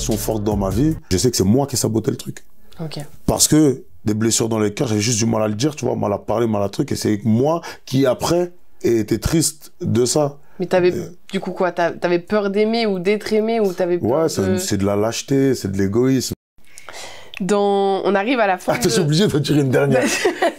relation forte dans ma vie, je sais que c'est moi qui ai saboté le truc. Ok. Parce que des blessures dans les cœurs, j'avais juste du mal à le dire, tu vois, mal à parler, mal à truc, et c'est moi qui, après, ai été triste de ça. Mais t'avais, du coup quoi, t'avais peur d'aimer ou d'être aimé ou t'avais peur Ouais, de... c'est de la lâcheté, c'est de l'égoïsme. On arrive à la fin Ah, t'es obligé de tirer une dernière.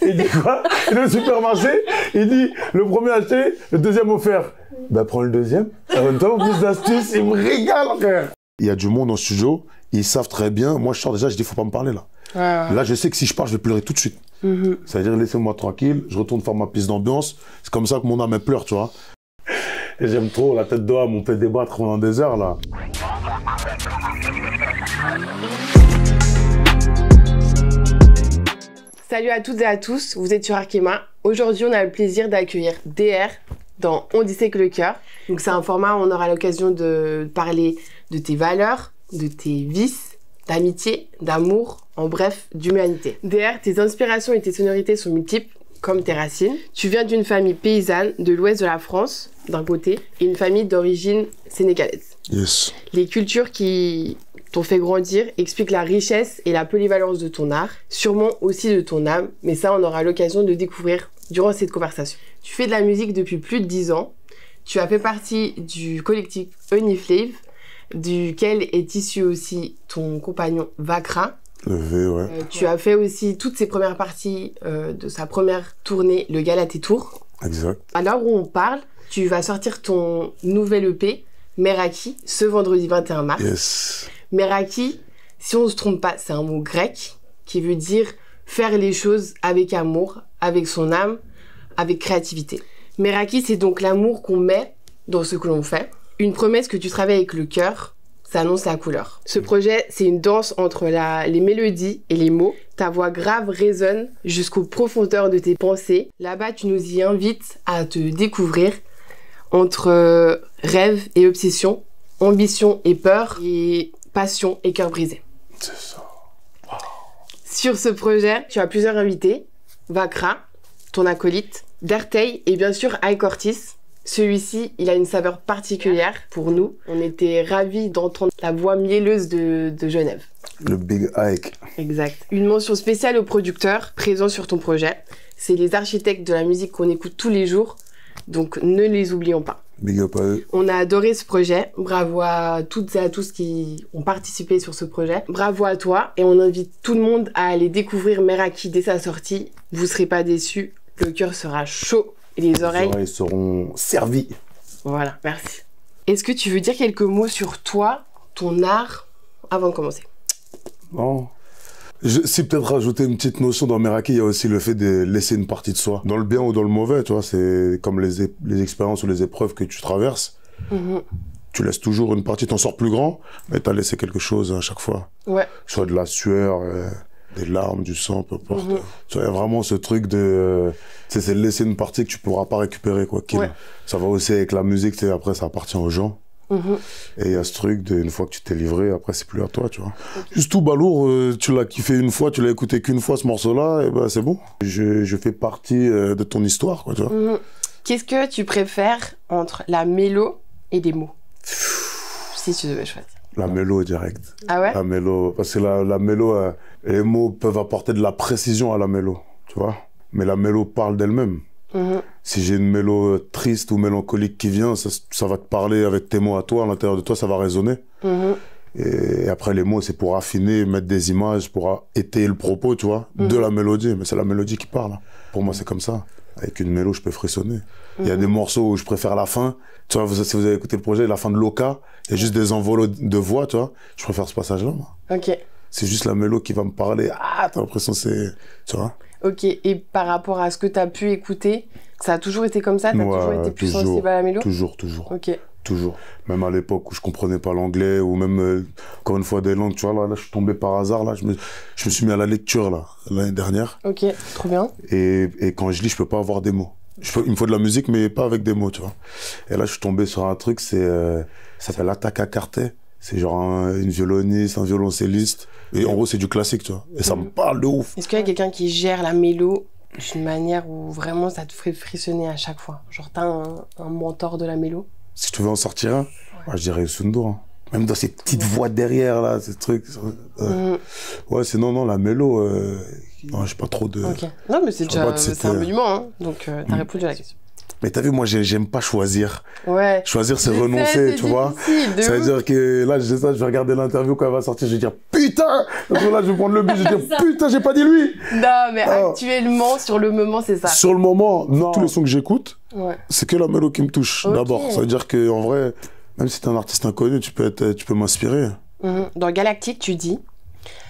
Il dit quoi? Il est au supermarché, il dit, le premier acheté, le deuxième offert. Ben, prends le deuxième. En même temps, plus d'astuces, il me régale, frère. Il y a du monde en studio, ils savent très bien. Moi, je sors déjà, je dis, faut pas me parler, là. Ouais. Là, je sais que si je pars, je vais pleurer tout de suite. Ça veut dire, laissez-moi tranquille, je retourne faire ma piste d'ambiance. C'est comme ça que mon âme, elle pleure, tu vois. Et j'aime trop la tête d'homme, on peut débattre pendant des heures, là. Salut à toutes et à tous, vous êtes sur Arkema. Aujourd'hui, on a le plaisir d'accueillir DR dans On dissèque le cœur. Donc c'est un format où on aura l'occasion de parler de tes valeurs, de tes vices, d'amitié, d'amour, en bref, d'humanité. DR, tes inspirations et tes sonorités sont multiples, comme tes racines. Tu viens d'une famille paysanne de l'ouest de la France, d'un côté, et une famille d'origine sénégalaise. Yes. Les cultures qui t'ont fait grandir expliquent la richesse et la polyvalence de ton art, sûrement aussi de ton âme, mais ça, on aura l'occasion de découvrir durant cette conversation. Tu fais de la musique depuis plus de 10 ans. Tu as fait partie du collectif Uniflave, duquel est issu aussi ton compagnon Vakra. Le V, ouais. Tu as fait aussi toutes ses premières parties de sa première tournée, le Galatée Tour. Exact. À l'heure où on parle, tu vas sortir ton nouvel EP, Meraki, ce vendredi 21 mars. Yes. Meraki, si on ne se trompe pas, c'est un mot grec qui veut dire faire les choses avec amour, avec son âme, avec créativité. Meraki, c'est donc l'amour qu'on met dans ce que l'on fait. Une promesse que tu travailles avec le cœur, ça annonce la couleur. Ce projet, c'est une danse entre les mélodies et les mots. Ta voix grave résonne jusqu'aux profondeurs de tes pensées. Là-bas, tu nous y invites à te découvrir entre rêve et obsession, ambition et peur, et passion et cœur brisé. C'est ça. Wow. Sur ce projet, tu as plusieurs invités. Vakra, ton acolyte, Dertey et bien sûr Ike Ortiz. Celui-ci, il a une saveur particulière pour nous. On était ravis d'entendre la voix mielleuse de Genève. Le Big Ike. Exact. Une mention spéciale aux producteurs présents sur ton projet. C'est les architectes de la musique qu'on écoute tous les jours, donc ne les oublions pas. Big up à eux. On a adoré ce projet. Bravo à toutes et à tous qui ont participé sur ce projet. Bravo à toi. Et on invite tout le monde à aller découvrir Meraki dès sa sortie. Vous serez pas déçus. Le cœur sera chaud et les oreilles seront servies. Voilà, merci. Est-ce que tu veux dire quelques mots sur toi, ton art, avant de commencer? Non. Si peut-être rajouter une petite notion dans Meraki, il y a aussi le fait de laisser une partie de soi. Dans le bien ou dans le mauvais, tu vois, c'est comme les expériences ou les épreuves que tu traverses. Tu laisses toujours une partie, t'en sors plus grand, mais t'as laissé quelque chose à chaque fois. Ouais. Soit de la sueur, des larmes, du sang, peu importe. Tu vois, il y a vraiment ce truc de... c'est laisser une partie que tu pourras pas récupérer, quoi qu'il. Ouais. Ça va aussi avec la musique, tu sais, après ça appartient aux gens. Et il y a ce truc de, une fois que tu t'es livré, après c'est plus à toi, tu vois. Juste tout balourd, tu l'as kiffé une fois, tu l'as écouté qu'une fois ce morceau-là, et ben c'est bon. Je fais partie de ton histoire, quoi, tu vois. Qu'est-ce que tu préfères entre la mélo et les mots? Si tu devais choisir. La mélo direct. Ah ouais? La mélo, parce que la mélo, les mots peuvent apporter de la précision à la mélo, tu vois. Mais la mélo parle d'elle-même. Si j'ai une mélo triste ou mélancolique qui vient, ça va te parler avec tes mots à toi, à l'intérieur de toi, ça va résonner. Et après, les mots, c'est pour affiner, mettre des images, pour étayer le propos, tu vois, de la mélodie. Mais c'est la mélodie qui parle. Pour moi, c'est comme ça. Avec une mélo, je peux frissonner. Il y a des morceaux où je préfère la fin. Tu vois, si vous avez écouté le projet, la fin de Loca, il y a juste des envolos de voix, tu vois. Je préfère ce passage-là, moi. Ok. C'est juste la mélo qui va me parler. Ah, t'as l'impression que c'est... Tu vois. Ok, et par rapport à ce que tu as pu écouter, ça a toujours été comme ça? T'as toujours été plus sensible à la mélo? Toujours. Ok. Toujours. Même à l'époque où je comprenais pas l'anglais, ou même, encore une fois, des langues, tu vois, là, je suis tombé par hasard, là, je me suis mis à la lecture, là, l'année dernière. Ok, trop bien. Et quand je lis, je peux pas avoir des mots. Il me faut de la musique, mais pas avec des mots, tu vois. Et là, je suis tombé sur un truc, ça s'appelle Attaka Carté. C'est genre une violoniste, un violoncelliste. Et en gros, c'est du classique, tu vois. Et ça me parle de ouf. Est-ce qu'il y a quelqu'un qui gère la mélo d'une manière où vraiment ça te ferait frissonner à chaque fois? Genre, t'as un mentor de la mélo? Si tu veux en sortir un, moi, je dirais Youssou N'Dour. Même dans ces petites voix derrière, là, ces trucs. Ouais, sinon, non, la mélo, non, j'ai pas trop de... Ok. Non, mais c'est déjà c'est un monument, hein. Donc, t'as répondu à la question. Mais t'as vu, moi, j'aime pas choisir. Ouais. Choisir, c'est renoncer, tu vois. Ça veut dire que là, je vais regarder l'interview quand elle va sortir, je vais dire putain. Donc là, je vais prendre le but, je vais dire putain, j'ai pas dit lui. Non, mais actuellement, sur le moment, c'est ça. Sur le moment, non. Tous les sons que j'écoute, ouais. c'est que la mélo qui me touche, d'abord. Ça veut dire qu'en vrai, même si t'es un artiste inconnu, tu peux m'inspirer. Dans Galactique, tu dis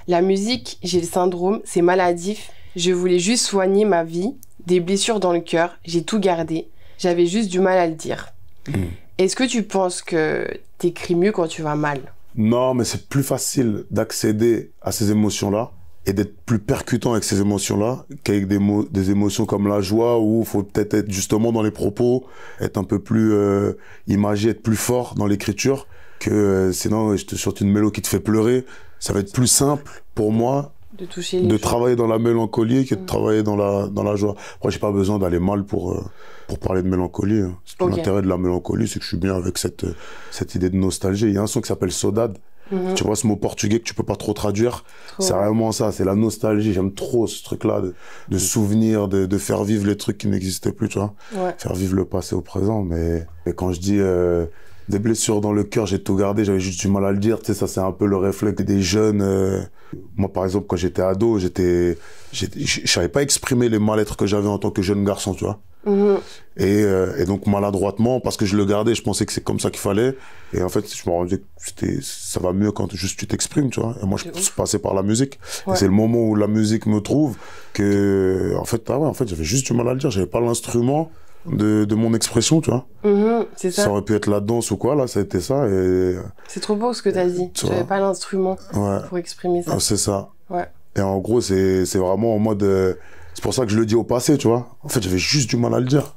la musique, j'ai le syndrome, c'est maladif. Je voulais juste soigner ma vie, des blessures dans le cœur, j'ai tout gardé. J'avais juste du mal à le dire. Est-ce que tu penses que t'écris mieux quand tu vas mal? Non, mais c'est plus facile d'accéder à ces émotions-là et d'être plus percutant avec ces émotions-là qu'avec des émotions comme la joie où il faut peut-être être justement dans les propos, être un peu plus imagé, être plus fort dans l'écriture que sinon je te sorte une mélo qui te fait pleurer. Ça va être plus simple pour moi de travailler dans la mélancolie que de travailler dans la joie. Après, j'ai pas besoin d'aller mal pour parler de mélancolie. Hein. L'intérêt de la mélancolie, c'est que je suis bien avec cette idée de nostalgie. Il y a un son qui s'appelle Saudade. Tu vois ce mot portugais que tu peux pas trop traduire. C'est vraiment ça, c'est la nostalgie. J'aime trop ce truc-là de souvenir, de faire vivre les trucs qui n'existaient plus, tu vois. Ouais. Faire vivre le passé au présent. Mais quand je dis des blessures dans le cœur, j'ai tout gardé, j'avais juste du mal à le dire. Tu sais, ça, c'est un peu le réflexe des jeunes. Moi, par exemple, quand j'étais ado, je savais pas exprimer les mal-être que j'avais en tant que jeune garçon, tu vois. Et donc, maladroitement, parce que je le gardais, je pensais que c'est comme ça qu'il fallait. Et en fait, je me rendais que ça va mieux quand juste tu t'exprimes, tu vois. Et moi, je suis passé par la musique. Ouais. Et c'est le moment où la musique me trouve que, en fait, j'avais juste du mal à le dire. J'avais pas l'instrument de mon expression, tu vois. C'est ça. Ça aurait pu être la danse ou quoi, là, ça a été ça. Et... C'est trop beau ce que t'as dit. J'avais pas l'instrument pour exprimer ça. C'est ça. Ouais. Et en gros, c'est vraiment en mode... c'est pour ça que je le dis au passé, tu vois. En fait, j'avais juste du mal à le dire.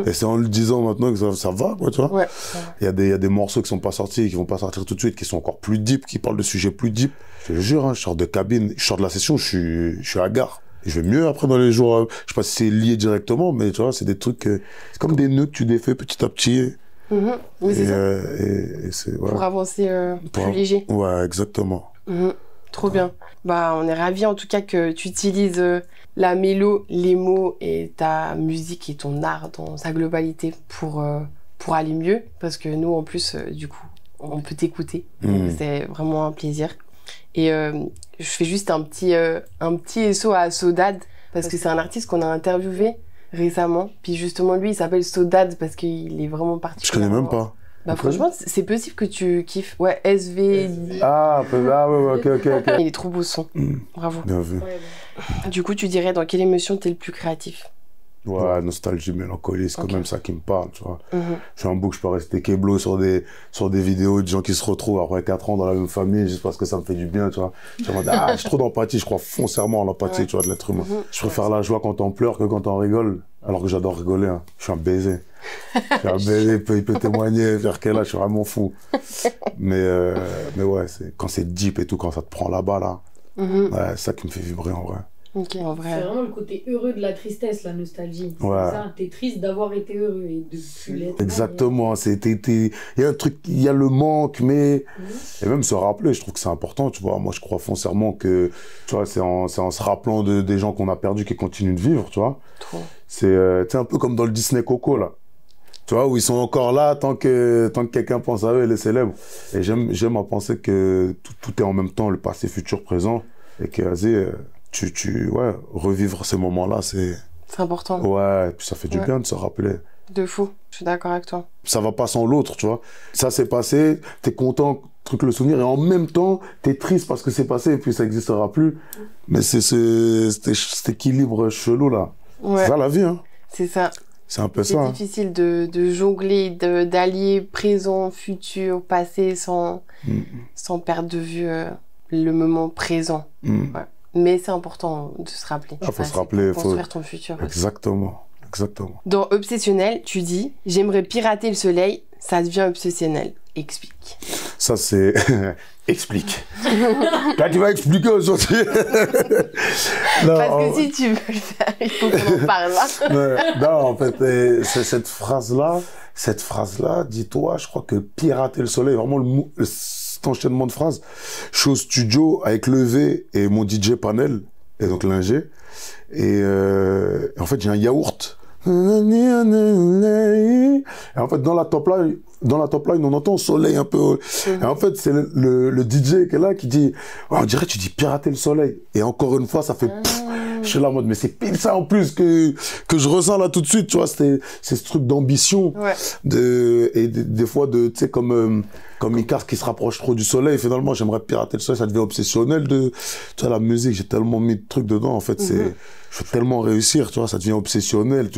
Et c'est en le disant maintenant que ça va, quoi, tu vois. Ouais. Il y a des morceaux qui sont pas sortis, qui vont pas sortir tout de suite, qui sont encore plus deep, qui parlent de sujets plus deep. Je te jure, hein, je sors de cabine, je sors de la session, je suis à gare. Et je vais mieux après dans les jours, je sais pas si c'est lié directement, mais tu vois, c'est des trucs, c'est comme des nœuds que tu défais petit à petit. Mais c'est ça. Pour avancer plus léger. Ouais, exactement. Trop bien. Bah, on est ravis en tout cas que tu utilises la mélo, les mots et ta musique et ton art dans sa globalité pour aller mieux. Parce que nous, en plus, du coup, on peut t'écouter. C'est vraiment un plaisir. Et je fais juste un petit SO à Saudade parce que c'est un artiste qu'on a interviewé récemment. Puis justement, lui, il s'appelle Saudade parce qu'il est vraiment particulier. Je connais même pas. Bah franchement, c'est possible que tu kiffes. Ouais, SV. Ouais, ok. Il est trop beau ce son. Bravo. Bien vu. Du coup, tu dirais dans quelle émotion t'es le plus créatif? Ouais, nostalgie, mélancolie, c'est quand même ça qui me parle, tu vois. Je suis un bouc, je peux rester keblo sur des vidéos de gens qui se retrouvent après 4 ans dans la même famille juste parce que ça me fait du bien, tu vois. J'ai trop d'empathie, je crois foncièrement à l'empathie, tu vois, de l'être humain. Je préfère la joie quand on pleure que quand on rigole, alors que j'adore rigoler, hein. Je suis un baiser. Il peut témoigner, faire qu'elle là, je suis vraiment fou. Mais ouais, quand c'est deep et tout, quand ça te prend là-bas, là, ouais, c'est ça qui me fait vibrer en vrai. Okay, en vrai. C'est vraiment le côté heureux de la tristesse, la nostalgie. C'est ça, t'es triste d'avoir été heureux et de plus l'être. Exactement, il y a un truc, il y a le manque, mais... Et même se rappeler, je trouve que c'est important, tu vois. Moi, je crois foncièrement que, tu vois, c'est en se rappelant des gens qu'on a perdus qui continuent de vivre, tu vois. Trop. C'est un peu comme dans le Disney Coco, là. Tu vois, où ils sont encore là tant que quelqu'un pense à eux et les célèbre. Et j'aime à penser que tout est en même temps, le passé, futur, présent. Et que, vas-y... revivre ces moments-là, c'est important. Ouais, puis ça fait du bien de se rappeler. De fou, je suis d'accord avec toi. Ça va pas sans l'autre, tu vois. Ça s'est passé, t'es content, truc le souvenir, et en même temps, t'es triste parce que c'est passé et puis ça n'existera plus. Mais c'est cet équilibre chelou, là. Ouais. C'est ça, la vie, hein. C'est ça. C'est un peu ça. C'est difficile de jongler, d'allier présent, futur, passé, sans perdre de vue le moment présent. Ouais. Mais c'est important de se rappeler. Il faut se rappeler. Construire ton futur. Exactement. Dans Obsessionnel, tu dis « J'aimerais pirater le soleil, ça devient obsessionnel. Explique. » Ça, c'est... Explique. Là, tu vas expliquer aujourd'hui. Parce que si tu veux le faire, il faut qu'on en parle. Non, en fait, cette phrase-là, dis-toi, je crois que pirater le soleil, vraiment cet enchaînement de phrases. Je suis au studio avec Levé et mon DJ Panel, et donc l'ingé. Et en fait, j'ai un yaourt. Et en fait, dans la top line, on entend soleil un peu. Et en fait, c'est le DJ qui est là qui dit, oh, on dirait que tu dis pirater le soleil. Et encore une fois, ça fait je suis là en mode, mais c'est pile ça en plus que je ressens là tout de suite, tu vois, c'est ce truc d'ambition. Ouais. Et des fois, tu sais, comme Icar qui se rapproche trop du soleil, finalement, j'aimerais pirater le soleil, ça devient obsessionnel tu vois, la musique, j'ai tellement mis de trucs dedans, en fait, je veux tellement réussir, tu vois, ça devient obsessionnel,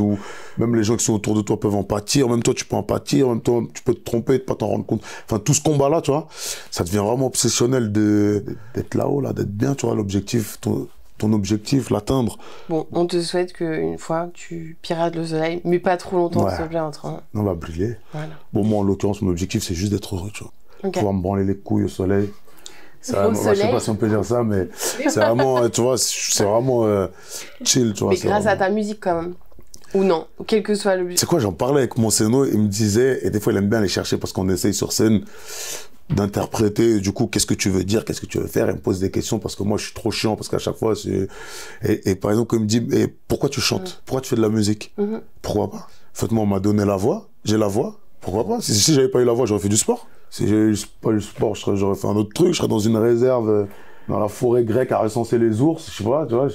même les gens qui sont autour de toi peuvent en pâtir, même toi, tu peux en pâtir, en même temps, tu peux te tromper, de pas t'en rendre compte. Enfin, tout ce combat-là, tu vois, ça devient vraiment obsessionnel d'être là-haut, là, d'être bien, tu vois, l'objectif, ton objectif, l'atteindre. Bon, on te souhaite qu'une fois, tu pirates le soleil, mais pas trop longtemps, s'il te plaît, en train. On va briller. Voilà. Bon, moi, en l'occurrence, mon objectif, c'est juste d'être heureux, tu vois. Okay. Pouvoir me branler les couilles au soleil. Au soleil. Je sais pas si on peut dire ça, mais c'est vraiment, tu vois, c'est vraiment chill, tu vois. Mais grâce à ta musique, quand même. Ou non, quel que soit le but. C'est quoi, j'en parlais avec mon scéno, il me disait, et des fois, il aime bien aller chercher parce qu'on essaye sur scène d'interpréter, du coup, qu'est-ce que tu veux dire, qu'est-ce que tu veux faire, il me pose des questions parce que moi, je suis trop chiant, parce qu'à chaque fois, et par exemple, quand il me dit, pourquoi tu chantes, pourquoi tu fais de la musique, pourquoi pas? En fait, moi, on m'a donné la voix, j'ai la voix, pourquoi pas? Si j'avais pas eu la voix, j'aurais fait du sport. Si j'avais pas eu le sport, j'aurais fait un autre truc, je serais dans une réserve, dans la forêt grecque à recenser les ours, je sais pas, tu vois,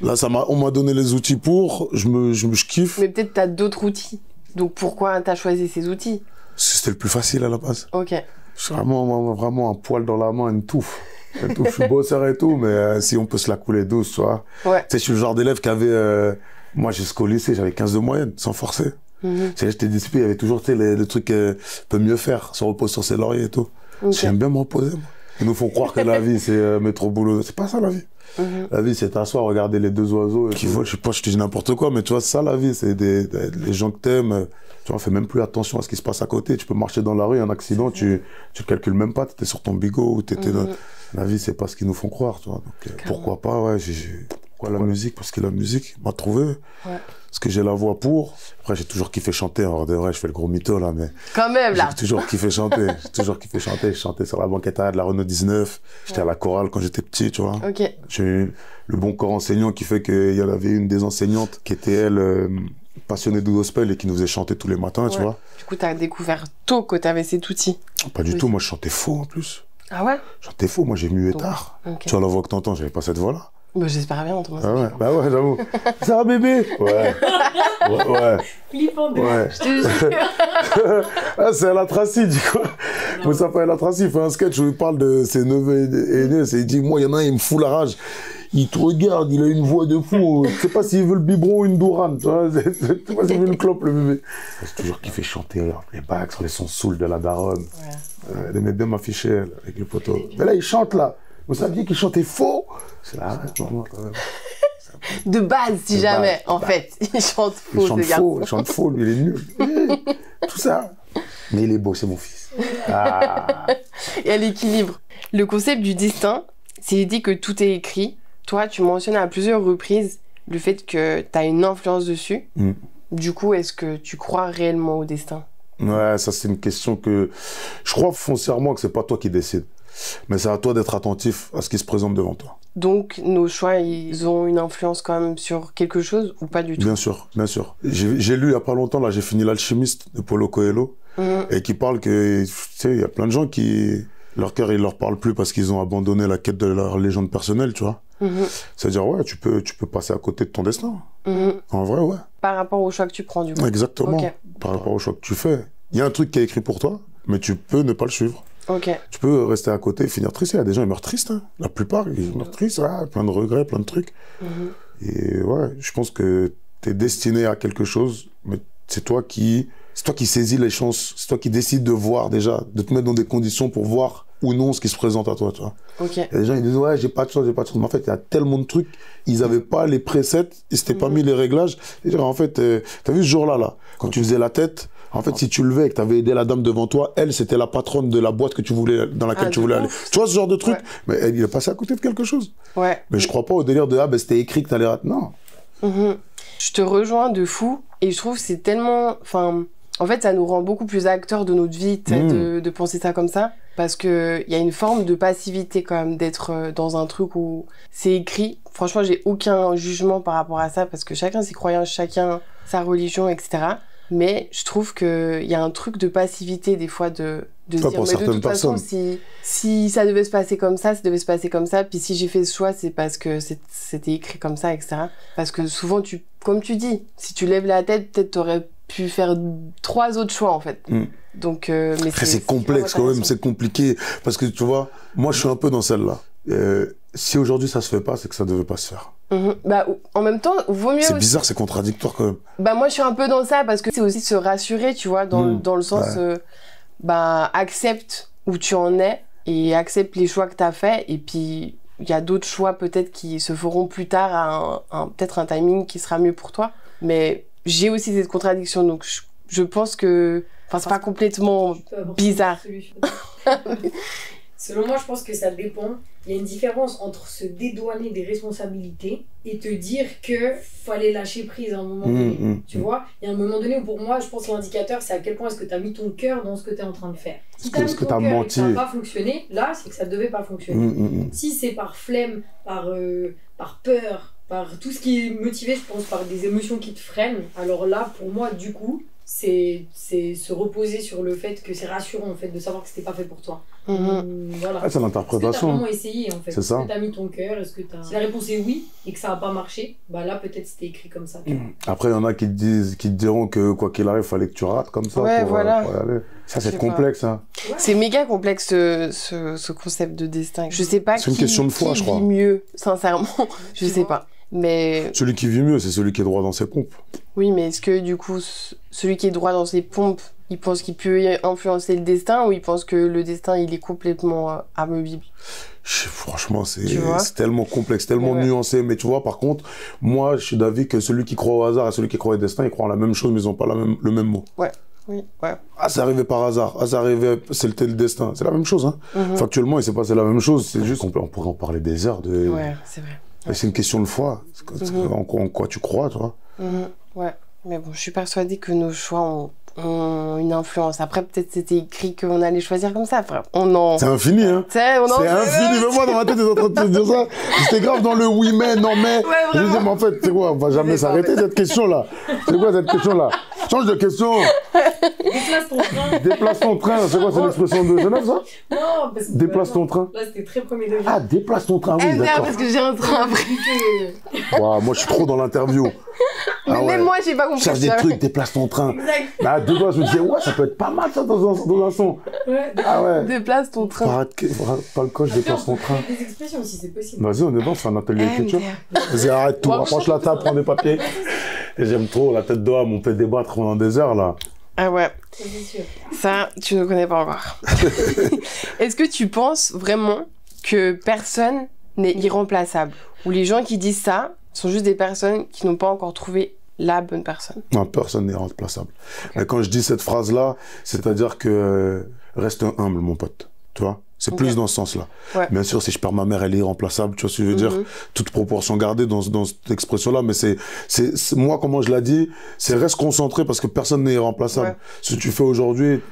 là, on m'a donné les outils pour, je kiffe. Mais peut-être t'as d'autres outils, donc pourquoi t'as choisi ces outils? C'était le plus facile à la base. Ok. Je suis vraiment un poil dans la main, une touffe. Je suis bosseur et tout, mais si on peut se la couler douce, tu vois. Ouais. Tu sais, je suis le genre d'élève qui avait... moi, jusqu'au lycée, j'avais 15 de moyenne, sans forcer. J'étais discipliné, il y avait toujours, tu sais, le truc peut mieux faire, se repose sur ses lauriers et tout. Okay. J'aime bien me reposer, moi. Ils nous font croire que la vie, c'est mettre au boulot. C'est pas ça, la vie. La vie, c'est t'asseoir, regarder les deux oiseaux qui volent. Je sais pas, je te dis n'importe quoi, mais tu vois, c'est ça, la vie. C'est les gens que t'aimes. Tu vois, fais même plus attention à ce qui se passe à côté. Tu peux marcher dans la rue, un accident, tu calcules même pas. T'étais sur ton bigot ou t'étais dans... La vie, c'est pas ce qu'ils nous font croire, tu vois. Donc, pourquoi pas, ouais. Pourquoi la musique? Parce que la musique m'a trouvé. Ouais. Parce que j'ai la voix pour. Après, j'ai toujours kiffé chanter. Alors, de vrai, je fais le gros mytho, là, mais. Quand même, là. J'ai toujours kiffé chanter. Je chantais sur la banquette arrière de la Renault 19. J'étais à la chorale quand j'étais petit, tu vois. Ok. J'ai eu le bon corps enseignant qui fait qu'il y en avait une des enseignantes qui était, elle, passionnée de gospel et qui nous faisait chanter tous les matins, tu vois. Du coup, t'as découvert tôt que t'avais cet outil. Pas du tout. Moi, je chantais faux, en plus. Ah ouais? Je chantais faux. Moi, j'ai mué tard. Okay. Tu vois, la voix que t'entends, j'avais pas cette voix-là. Bah, j'espère bien, Thomas. Ah ouais, bah ouais, j'avoue. Ça va, bébé? Ouais. Ouais. Flippant de... Ouais. Je te jure. Ah, c'est El Tracy, du coup. Moustapha El Tracy, il fait un sketch où il parle de ses neveux aînés. Il dit, moi, il y en a un, il me fout la rage. Il te regarde, il a une voix de fou. Je sais pas s'il veut le biberon ou une dourane, tu vois. Je sais pas s'il veut une clope, le bébé. C'est toujours kiffé chanter, les bacs sur les sons saouls de la daronne. Ouais. Elle aimait bien m'afficher, elle, avec les potos. Mais là, il chante, là. Vous saviez qu'il chantait faux? C'est là, vraiment, quand même. De base, si jamais, en fait. Il chante faux, ce gars. Il chante faux, lui, il est nul. Tout ça. Mais il est beau, c'est mon fils. Ah. Et à l'équilibre. Le concept du destin, c'est l'idée que tout est écrit. Toi, tu mentionnes à plusieurs reprises le fait que tu as une influence dessus. Du coup, est-ce que tu crois réellement au destin? Ouais, ça, c'est une question que... Je crois foncièrement que c'est pas toi qui décides. Mais c'est à toi d'être attentif à ce qui se présente devant toi. Donc, nos choix, ils ont une influence quand même sur quelque chose ou pas du tout? Bien sûr, bien sûr. J'ai lu il y a pas longtemps, là, j'ai fini L'Alchimiste de Paulo Coelho, et qui parle que, tu sais, il y a plein de gens qui... Leur cœur, il leur parle plus parce qu'ils ont abandonné la quête de leur légende personnelle, tu vois. C'est-à-dire, ouais, tu peux passer à côté de ton destin. En vrai, ouais. Par rapport au choix que tu prends, du coup. Exactement. Okay. Par rapport au choix que tu fais. Il y a un truc qui est écrit pour toi, mais tu peux ne pas le suivre. Okay. Tu peux rester à côté et finir triste. Il y a des gens, ils meurent tristes. Hein. La plupart, ils meurent tristes. Ouais, plein de regrets, plein de trucs. Et ouais, je pense que tu es destiné à quelque chose, mais c'est toi qui saisis les chances. C'est toi qui décides de voir déjà, de te mettre dans des conditions pour voir ou non ce qui se présente à toi, tu vois. Okay. Et les gens, ils disent, ouais, j'ai pas de chance. Mais en fait, il y a tellement de trucs. Ils avaient pas les presets, ils s'étaient pas mis les réglages. Et en fait, t'as vu ce jour-là, quand tu faisais la tête, en fait, si tu levais et que tu avais aidé la dame devant toi, elle, c'était la patronne de la boîte que tu voulais, dans laquelle tu voulais aller. Tu vois ce genre de truc? Mais il est passé à côté de quelque chose. Ouais. Mais je crois pas au délire de, c'était écrit que t'allais rater. Non. Je te rejoins de fou et je trouve que c'est tellement, En fait, ça nous rend beaucoup plus acteurs de notre vie de penser ça comme ça. Parce qu'il y a une forme de passivité quand même d'être dans un truc où c'est écrit. Franchement, j'ai aucun jugement par rapport à ça parce que chacun ses croyances, chacun sa religion, etc. Mais je trouve qu'il y a un truc de passivité des fois de se dire, mais de toute façon, si ça devait se passer comme ça devait se passer comme ça. Puis si j'ai fait ce choix, c'est parce que c'était écrit comme ça, etc. Parce que souvent, comme tu dis, si tu lèves la tête, peut-être t'aurais pu faire 3 autres choix, en fait. Donc, mais après, c'est complexe quand même, c'est compliqué. Parce que tu vois, moi, je suis un peu dans celle-là. Si aujourd'hui ça se fait pas, c'est que ça devait pas se faire. Bah, en même temps, vaut mieux. C'est bizarre, c'est contradictoire quand même. Bah, moi, je suis un peu dans ça parce que c'est aussi se rassurer, tu vois, dans le sens, accepte où tu en es et accepte les choix que t'as faits. Et puis, il y a d'autres choix peut-être qui se feront plus tard à peut-être un timing qui sera mieux pour toi. Mais j'ai aussi cette contradiction, donc je pense que. Enfin, c'est pas complètement bizarre. Selon moi, je pense que ça dépend. Il y a une différence entre se dédouaner des responsabilités et te dire que fallait lâcher prise à un moment donné. Tu vois, il y a un moment donné où pour moi, je pense que l'indicateur, c'est à quel point est-ce que tu as mis ton cœur dans ce que tu es en train de faire. Si tu as mis ton cœur et que ça n'a pas fonctionné, là, c'est que ça ne devait pas fonctionner. Si c'est par flemme, par peur, par tout ce qui est motivé, je pense, par des émotions qui te freinent, alors là, pour moi, du coup, c'est se reposer sur le fait que c'est rassurant en fait de savoir que c'était pas fait pour toi. Voilà. C'est l'interprétation. Est-ce que t'as vraiment essayé en fait? C'est ça. Est-ce que t'as mis ton cœur? Si la réponse est oui et que ça a pas marché, bah là peut-être c'était écrit comme ça. Après il y en a qui te diront que quoi qu'il arrive, fallait que tu rates comme ça pour y aller. Ça c'est complexe. Hein. Ouais. C'est méga complexe ce concept de destin. Je sais pas c'est une question de foi, je crois. Vit mieux, sincèrement. Je sais pas. Mais... Celui qui vit mieux, c'est celui qui est droit dans ses pompes. Oui, mais est-ce que du coup, celui qui est droit dans ses pompes, il pense qu'il peut influencer le destin ou il pense que le destin, il est complètement amovible? Franchement, c'est tellement complexe, tellement nuancé. Mais tu vois, par contre, moi, je suis d'avis que celui qui croit au hasard et celui qui croit au destin, ils croient en la même chose, mais ils n'ont pas le même mot. Ouais. Oui, ouais. Ah, c'est arrivé par hasard. Ah, c'est arrivé, c'était le destin. C'est la même chose, hein. Factuellement, il s'est passé la même chose. C'est juste qu'on pourrait en parler des heures de... Ouais, c'est vrai. Ouais. C'est une question de foi. En quoi tu crois, toi. Ouais. Mais bon, je suis persuadée que nos choix ont une influence. Après, peut-être c'était écrit qu'on allait choisir comme ça, frère. C'est infini, hein. C'est infini. Mais moi, dans ma tête, j'étais en train de te dire ça. J'étais grave dans le oui, mais, non, mais. Ouais, je disais, mais en fait, c'est quoi? On va jamais s'arrêter, cette question-là. C'est quoi, cette question-là? Change de question. Déplace ton train. Déplace ton train. C'est quoi, c'est l'expression de Genève, ça? Non, parce que... Déplace ton train. Là, c'était très premier degré. Ah, déplace ton train, oui, d'accord. parce que j'ai un train après. Wow, moi, je suis trop dans l'interview. Mais même moi, j'ai pas compris. Cherche des trucs, déplace ton train. Exact. Là, deux fois, je me disais, ouais, ça peut être pas mal, ça, dans un son. Ouais. Ah ouais. Déplace ton train. Pas le coche, déplace ton train. Des expressions, si c'est possible. Vas-y, on est bon, c'est un atelier d'écriture. Vas-y, arrête tout, rapproche la table, prends des papiers. Et j'aime trop la tête d'homme, on peut débattre pendant des heures, là. Ah ouais. C'est sûr. Ça, tu ne connais pas encore. Est-ce que tu penses vraiment que personne n'est irremplaçable? Ou les gens qui disent ça sont juste des personnes qui n'ont pas encore trouvé la bonne personne? Non, personne n'est irremplaçable. Mais quand je dis cette phrase-là, c'est-à-dire que reste humble, mon pote. Tu vois? C'est plus dans ce sens-là. Ouais. Bien sûr, si je perds ma mère, elle est irremplaçable, tu vois ce que je veux dire? Toute proportion gardée dans cette expression-là, mais c'est moi, comment je l'ai dit, c'est reste concentré parce que personne n'est irremplaçable. Ouais. Ce que tu fais aujourd'hui,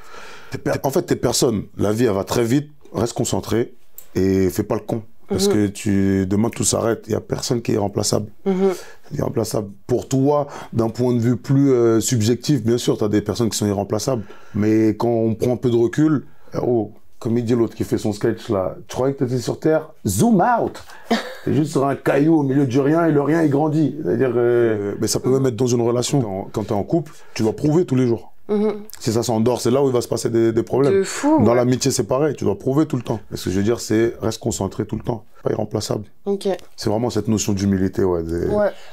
en fait, t'es personne. La vie, elle va très vite, reste concentré et fais pas le con. Parce que demain, tout s'arrête. Il y a personne qui est irremplaçable. Irremplaçable. Pour toi, d'un point de vue plus subjectif, bien sûr, t'as des personnes qui sont irremplaçables. Mais quand on prend un peu de recul, comme il dit l'autre qui fait son sketch là, tu croyais que tu étais sur Terre? Zoom out! T'es juste sur un caillou au milieu du rien et le rien il grandit. C'est-à-dire, mais ça peut même être dans une relation. Quand t'es en couple, tu dois prouver tous les jours. Si ça s'endort, c'est là où il va se passer des problèmes. De fou, dans l'amitié, c'est pareil, tu dois prouver tout le temps. Mais ce que je veux dire, c'est reste concentré tout le temps, pas irremplaçable. C'est vraiment cette notion d'humilité, ouais.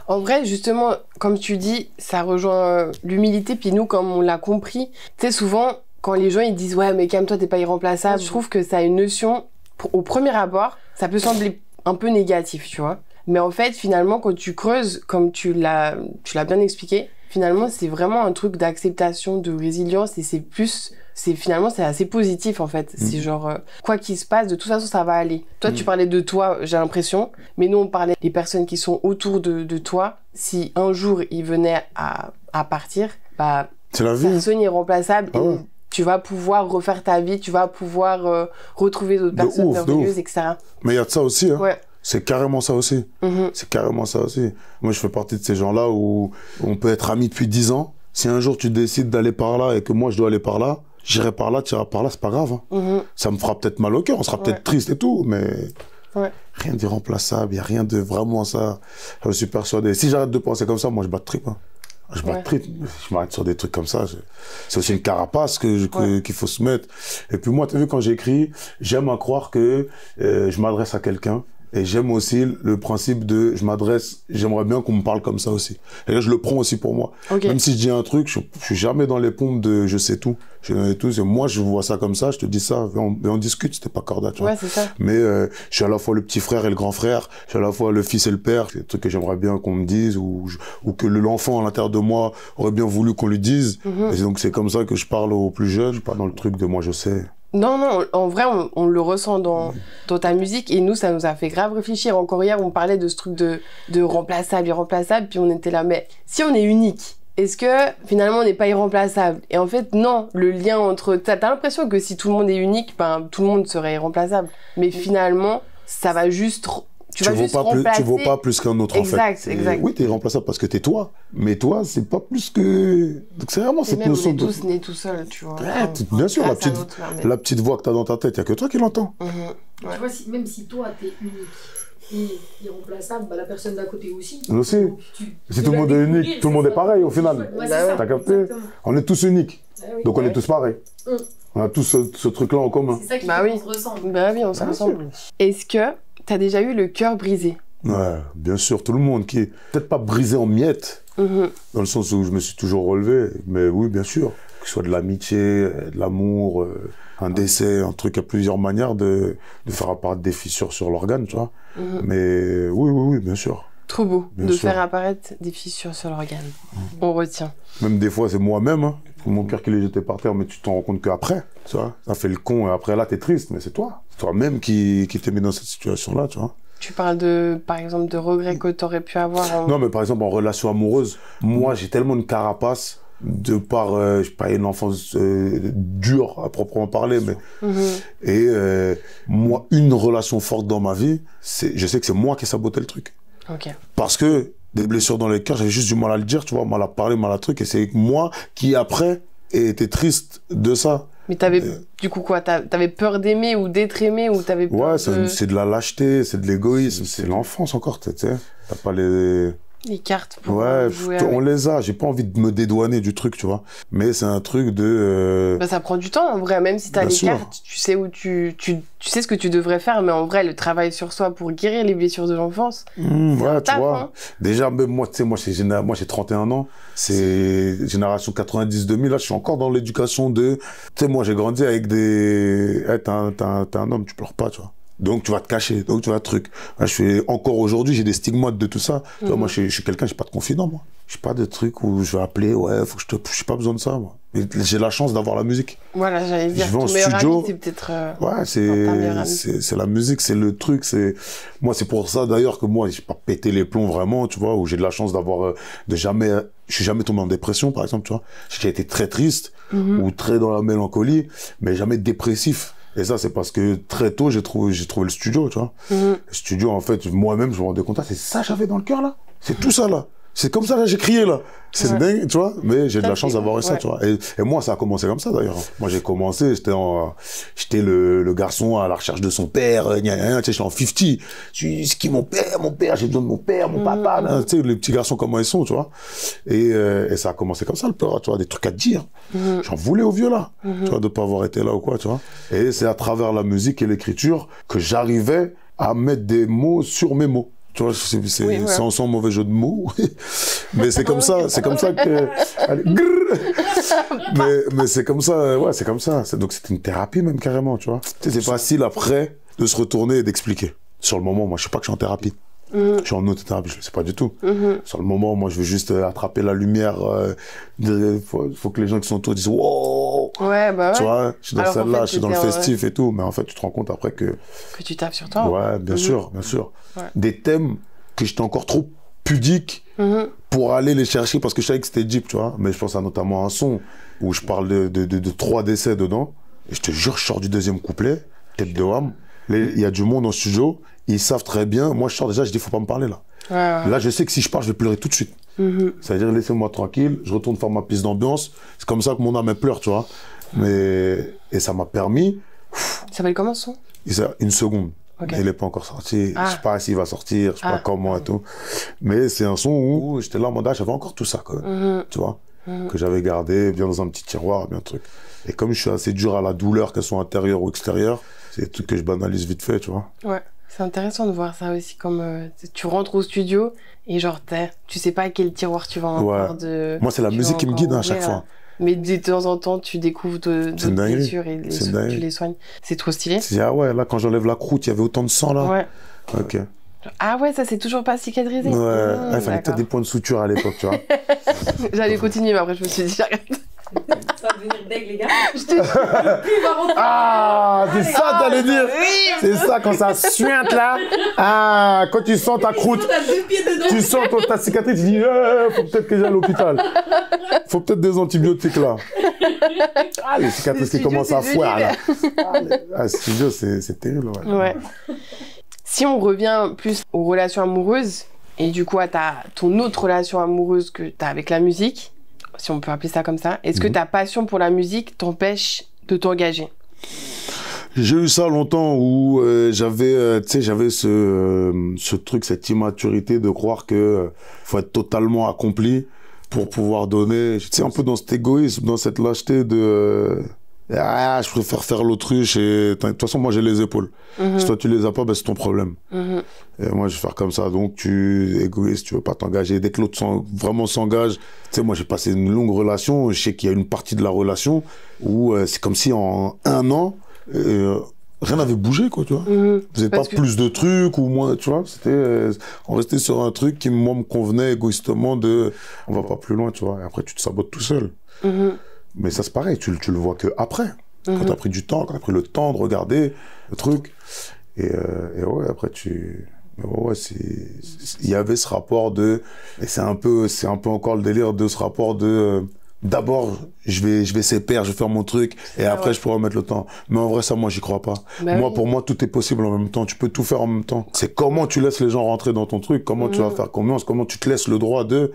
En vrai, justement, comme tu dis, ça rejoint l'humilité. Puis nous, comme on l'a compris, tu sais, souvent, quand les gens ils disent ouais mais calme-toi, t'es pas irremplaçable, je trouve que ça a une notion, au premier abord, ça peut sembler un peu négatif, tu vois. Mais en fait, finalement, quand tu creuses, comme tu l'as bien expliqué, finalement, c'est vraiment un truc d'acceptation, de résilience, et finalement, c'est assez positif, en fait. C'est genre, quoi qu'il se passe, de toute façon, ça va aller. Toi, tu parlais de toi, j'ai l'impression, mais nous, on parlait des personnes qui sont autour de toi. Si un jour, ils venaient à partir, bah, C'est la vie. Personne n'est irremplaçable. Ah ouais. Tu vas pouvoir refaire ta vie, tu vas pouvoir retrouver d'autres personnes merveilleuses, etc. Mais il y a de ça aussi. Hein. Ouais. C'est carrément ça aussi. C'est carrément ça aussi. Moi, je fais partie de ces gens-là où on peut être amis depuis 10 ans. Si un jour tu décides d'aller par là et que moi je dois aller par là, j'irai par là, tu iras par là, c'est pas grave. Hein. Ça me fera peut-être mal au cœur, on sera peut-être triste et tout, mais rien d'irremplaçable, il n'y a rien de vraiment ça. Je suis persuadé. Si j'arrête de penser comme ça, moi je bats de trip. Hein. Je bats de trip, je m'arrête sur des trucs comme ça. C'est aussi une carapace qu'il faut se mettre. Et puis moi, tu as vu, quand j'écris, j'aime à croire que je m'adresse à quelqu'un. Et j'aime aussi le principe de j'aimerais bien qu'on me parle comme ça aussi. Et là, je le prends aussi pour moi. Même si je dis un truc, je suis jamais dans les pompes de je sais tout. Moi, je vois ça comme ça, je te dis ça, et on discute, c'était pas cordat, tu vois. Ouais, c'est ça. Mais je suis à la fois le petit frère et le grand frère, je suis à la fois le fils et le père. C'est des trucs que j'aimerais bien qu'on me dise, ou que l'enfant à l'intérieur de moi aurait bien voulu qu'on lui dise. Et donc, c'est comme ça que je parle aux plus jeunes, pas dans le truc de moi, je sais. Non, en vrai, on le ressent dans ta musique, et nous, ça nous a fait grave réfléchir. Encore hier, on parlait de ce truc de remplaçable, irremplaçable, puis on était là, mais si on est unique, est-ce que finalement on n'est pas irremplaçable? Et en fait, non, le lien entre... T'as l'impression que si tout le monde est unique, ben, tout le monde serait irremplaçable. Mais finalement, ça va juste... Tu vaux pas plus qu'un autre, en fait. Exact. Oui, t'es irremplaçable parce que t'es toi. Mais toi, c'est pas plus que... Donc c'est vraiment cette notion de... On est tous nés tout seuls, tu vois. Bien sûr, la petite voix que t'as dans ta tête, il n'y a que toi qui l'entends. Tu vois, même si toi, t'es unique et irremplaçable, bah, la personne d'à côté aussi. Aussi. Si tout le monde est unique, tout le monde est pareil au final. T'as capté? Exactement. On est tous uniques. Donc on est tous pareils. On a tous ce truc-là en commun. C'est ça qui fait qu'on se ressemble. Bah oui, on se ressemble. Est-ce que t'as déjà eu le cœur brisé? Ouais, bien sûr, tout le monde qui est peut-être pas brisé en miettes, dans le sens où je me suis toujours relevé, mais oui, bien sûr, que ce soit de l'amitié, de l'amour, un décès, un truc à plusieurs manières de faire apparaître des fissures sur l'organe, tu vois. Mais oui, bien sûr. Trop beau, bien de sûr. faire apparaître des fissures sur l'organe. On retient. Même des fois, c'est moi-même, hein. Mon cœur qui l'est jeté par terre, mais tu t'en rends compte qu'après, tu vois. Ça fait le con, et après là, t'es triste, mais c'est toi. C'est toi-même qui t'es mis dans cette situation-là, tu vois. Tu parles par exemple, de regrets que t'aurais pu avoir Non, mais par exemple, en relation amoureuse, moi, j'ai tellement de carapace, de par, je sais pas, une enfance dure, à proprement parler, mais... Et moi, une relation forte dans ma vie, je sais que c'est moi qui ai saboté le truc. Parce que des blessures dans le cœur, j'avais juste du mal à le dire, tu vois, mal à parler, mal à truc, et c'est moi qui, après, ai été triste de ça. Mais t'avais, du coup quoi, t'avais peur d'aimer ou d'être aimé, ou t'avais peur c'est de la lâcheté, c'est de l'égoïsme, c'est l'enfance encore, tu sais. T'as pas les cartes pour jouer on les a, j'ai pas envie de me dédouaner du truc, tu vois. Mais c'est un truc de... Bah, ça prend du temps, en vrai, même si t'as les cartes, tu sais où tu sais ce que tu devrais faire, mais en vrai, le travail sur soi pour guérir les blessures de l'enfance, ouais, tu vois. Hein. Déjà, même moi, tu sais, moi j'ai 31 ans, c'est génération 90-2000, là, je suis encore dans l'éducation de... Tu sais, moi, j'ai grandi avec des... Hey, t'es un homme, tu pleures pas, tu vois. Donc tu vas te cacher, donc tu vas truc. Encore aujourd'hui, j'ai des stigmates de tout ça. Tu vois, moi, je suis quelqu'un, j'ai pas de confident, moi. J'ai pas de truc où je vais appeler, faut que j'ai pas besoin de ça, moi. J'ai la chance d'avoir la musique. Voilà, j'allais dire, ton meilleur ami, c'est peut-être... c'est la musique, c'est le truc, moi, c'est pour ça, d'ailleurs, que moi, j'ai pas pété les plombs, vraiment, tu vois, où j'ai de la chance d'avoir, je suis jamais tombé en dépression, par exemple, tu vois. J'ai été très triste, ou très dans la mélancolie, mais jamais dépressif. Et ça, c'est parce que très tôt, j'ai trouvé le studio, tu vois. Le studio, en fait, moi-même, je me rendais compte, c'est ça que j'avais dans le cœur, là. C'est tout ça, là. C'est comme ça, là, j'ai crié, là. C'est dingue, tu vois. Mais j'ai de la chance d'avoir eu ça, tu vois. Et moi, ça a commencé comme ça, d'ailleurs. Moi, j'ai commencé, j'étais le garçon à la recherche de son père, tu sais, j'étais en 50. C'est qui mon père, j'ai besoin de mon père, mon papa, là. Tu sais, les petits garçons, comment ils sont, tu vois. Et ça a commencé comme ça, le peur, tu vois, des trucs à te dire. J'en voulais au vieux, là. Tu vois, de pas avoir été là ou quoi, tu vois. Et c'est à travers la musique et l'écriture que j'arrivais à mettre des mots sur mes mots. Tu vois, c'est sans mauvais jeu de mots. Mais c'est comme ça que... Allez, mais c'est comme ça, ouais, c'est comme ça. Donc c'est une thérapie même, carrément, tu vois. Tu sais, c'est facile après de se retourner et d'expliquer. Sur le moment, moi, je sais pas que je suis en thérapie. Je suis en autothérapie, je le sais pas du tout. Sur le moment, moi, je veux juste attraper la lumière. Faut que les gens qui sont autour disent « Wow !» Ouais, bah ouais. Tu vois, je suis dans celle-là, je suis dans le festif et tout. Mais en fait, tu te rends compte après que... Que tu tapes sur toi. Ouais, bien sûr, bien sûr. Ouais. Des thèmes que j'étais encore trop pudique pour aller les chercher parce que je savais que c'était deep, tu vois. Mais je pense à notamment un son où je parle de 3 décès dedans. Et je te jure, je sors du deuxième couplet, tête de Wham. Il y a du monde en studio, ils savent très bien. Moi, je sors déjà, je dis, faut pas me parler là. Ouais. Là, je sais que si je pars, je vais pleurer tout de suite. C'est-à-dire, laissez-moi tranquille, je retourne faire ma piste d'ambiance. C'est comme ça que mon âme elle pleure, tu vois. Et ça m'a permis. Ça s'appelle comment ce son? Une seconde. Okay. Il n'est pas encore sorti. Je sais pas s'il va sortir, je sais pas comment et tout. Mais c'est un son où j'étais là en mode, j'avais encore tout ça, quoi. Tu vois, que j'avais gardé bien dans un petit tiroir, bien truc. Et comme je suis assez dur à la douleur, qu'elle soit intérieure ou extérieure, c'est des trucs que je banalise vite fait, tu vois. Ouais, c'est intéressant de voir ça aussi, comme tu rentres au studio et genre tu sais pas à quel tiroir tu vas encore de... Moi, c'est la musique qui me guide à chaque fois. Mais de temps en temps, tu découvres d'autres blessures et tu les soignes. C'est trop stylé. Ah ouais, là, quand j'enlève la croûte, il y avait autant de sang, là. Ouais. Ok. Ah ouais, ça, c'est toujours pas cicatrisé. Ouais, il fallait peut-être des points de suture à l'époque, tu vois. J'allais continuer, mais après, je me suis dit, j'arrête. Ça va devenir deg, les gars. Je te dis. Ah, c'est ça que t'allais dire. Oui. C'est ça, quand ça suinte là. Ah, quand tu sens ta croûte, tu sens ta cicatrice, tu dis, faut peut-être que j'aille à l'hôpital. Faut peut-être des antibiotiques là. Ah, les cicatrices qui commencent à foire là. Ah, ce studio, c'est terrible. Ouais. Si on revient plus aux relations amoureuses, et du coup à ton autre relation amoureuse que t'as avec la musique, si on peut appeler ça comme ça, est-ce que ta passion pour la musique t'empêche de t'engager? J'ai eu ça longtemps où j'avais ce truc, cette immaturité de croire que faut être totalement accompli pour pouvoir donner. Tu sais, un peu dans cet égoïsme, dans cette lâcheté de je préfère faire l'autruche et de toute façon moi j'ai les épaules. Si toi tu les as pas, c'est ton problème. Et moi je vais faire comme ça. Donc tu es égoïste, tu veux pas t'engager. Dès que l'autre vraiment s'engage, tu sais, moi j'ai passé une longue relation, je sais qu'il y a une partie de la relation où c'est comme si en 1 an rien n'avait bougé, quoi, tu vois. Vous n'avez pas plus de trucs ou moins, tu vois. On restait sur un truc qui moi me convenait égoïstement on va pas plus loin, tu vois. Et après tu te sabotes tout seul. Mais ça, c'est pareil, tu le vois que après, quand t'as pris du temps, quand t'as pris le temps de regarder le truc. Et ouais, après, il y avait ce rapport et c'est un peu encore le délire de ce rapport d'abord, je vais s'épaire, je vais faire mon truc, et après, je pourrai mettre le temps. Mais en vrai, ça, moi, j'y crois pas. Pour moi, tout est possible en même temps. Tu peux tout faire en même temps. C'est comment tu laisses les gens rentrer dans ton truc, comment tu vas faire confiance, comment tu te laisses le droit de...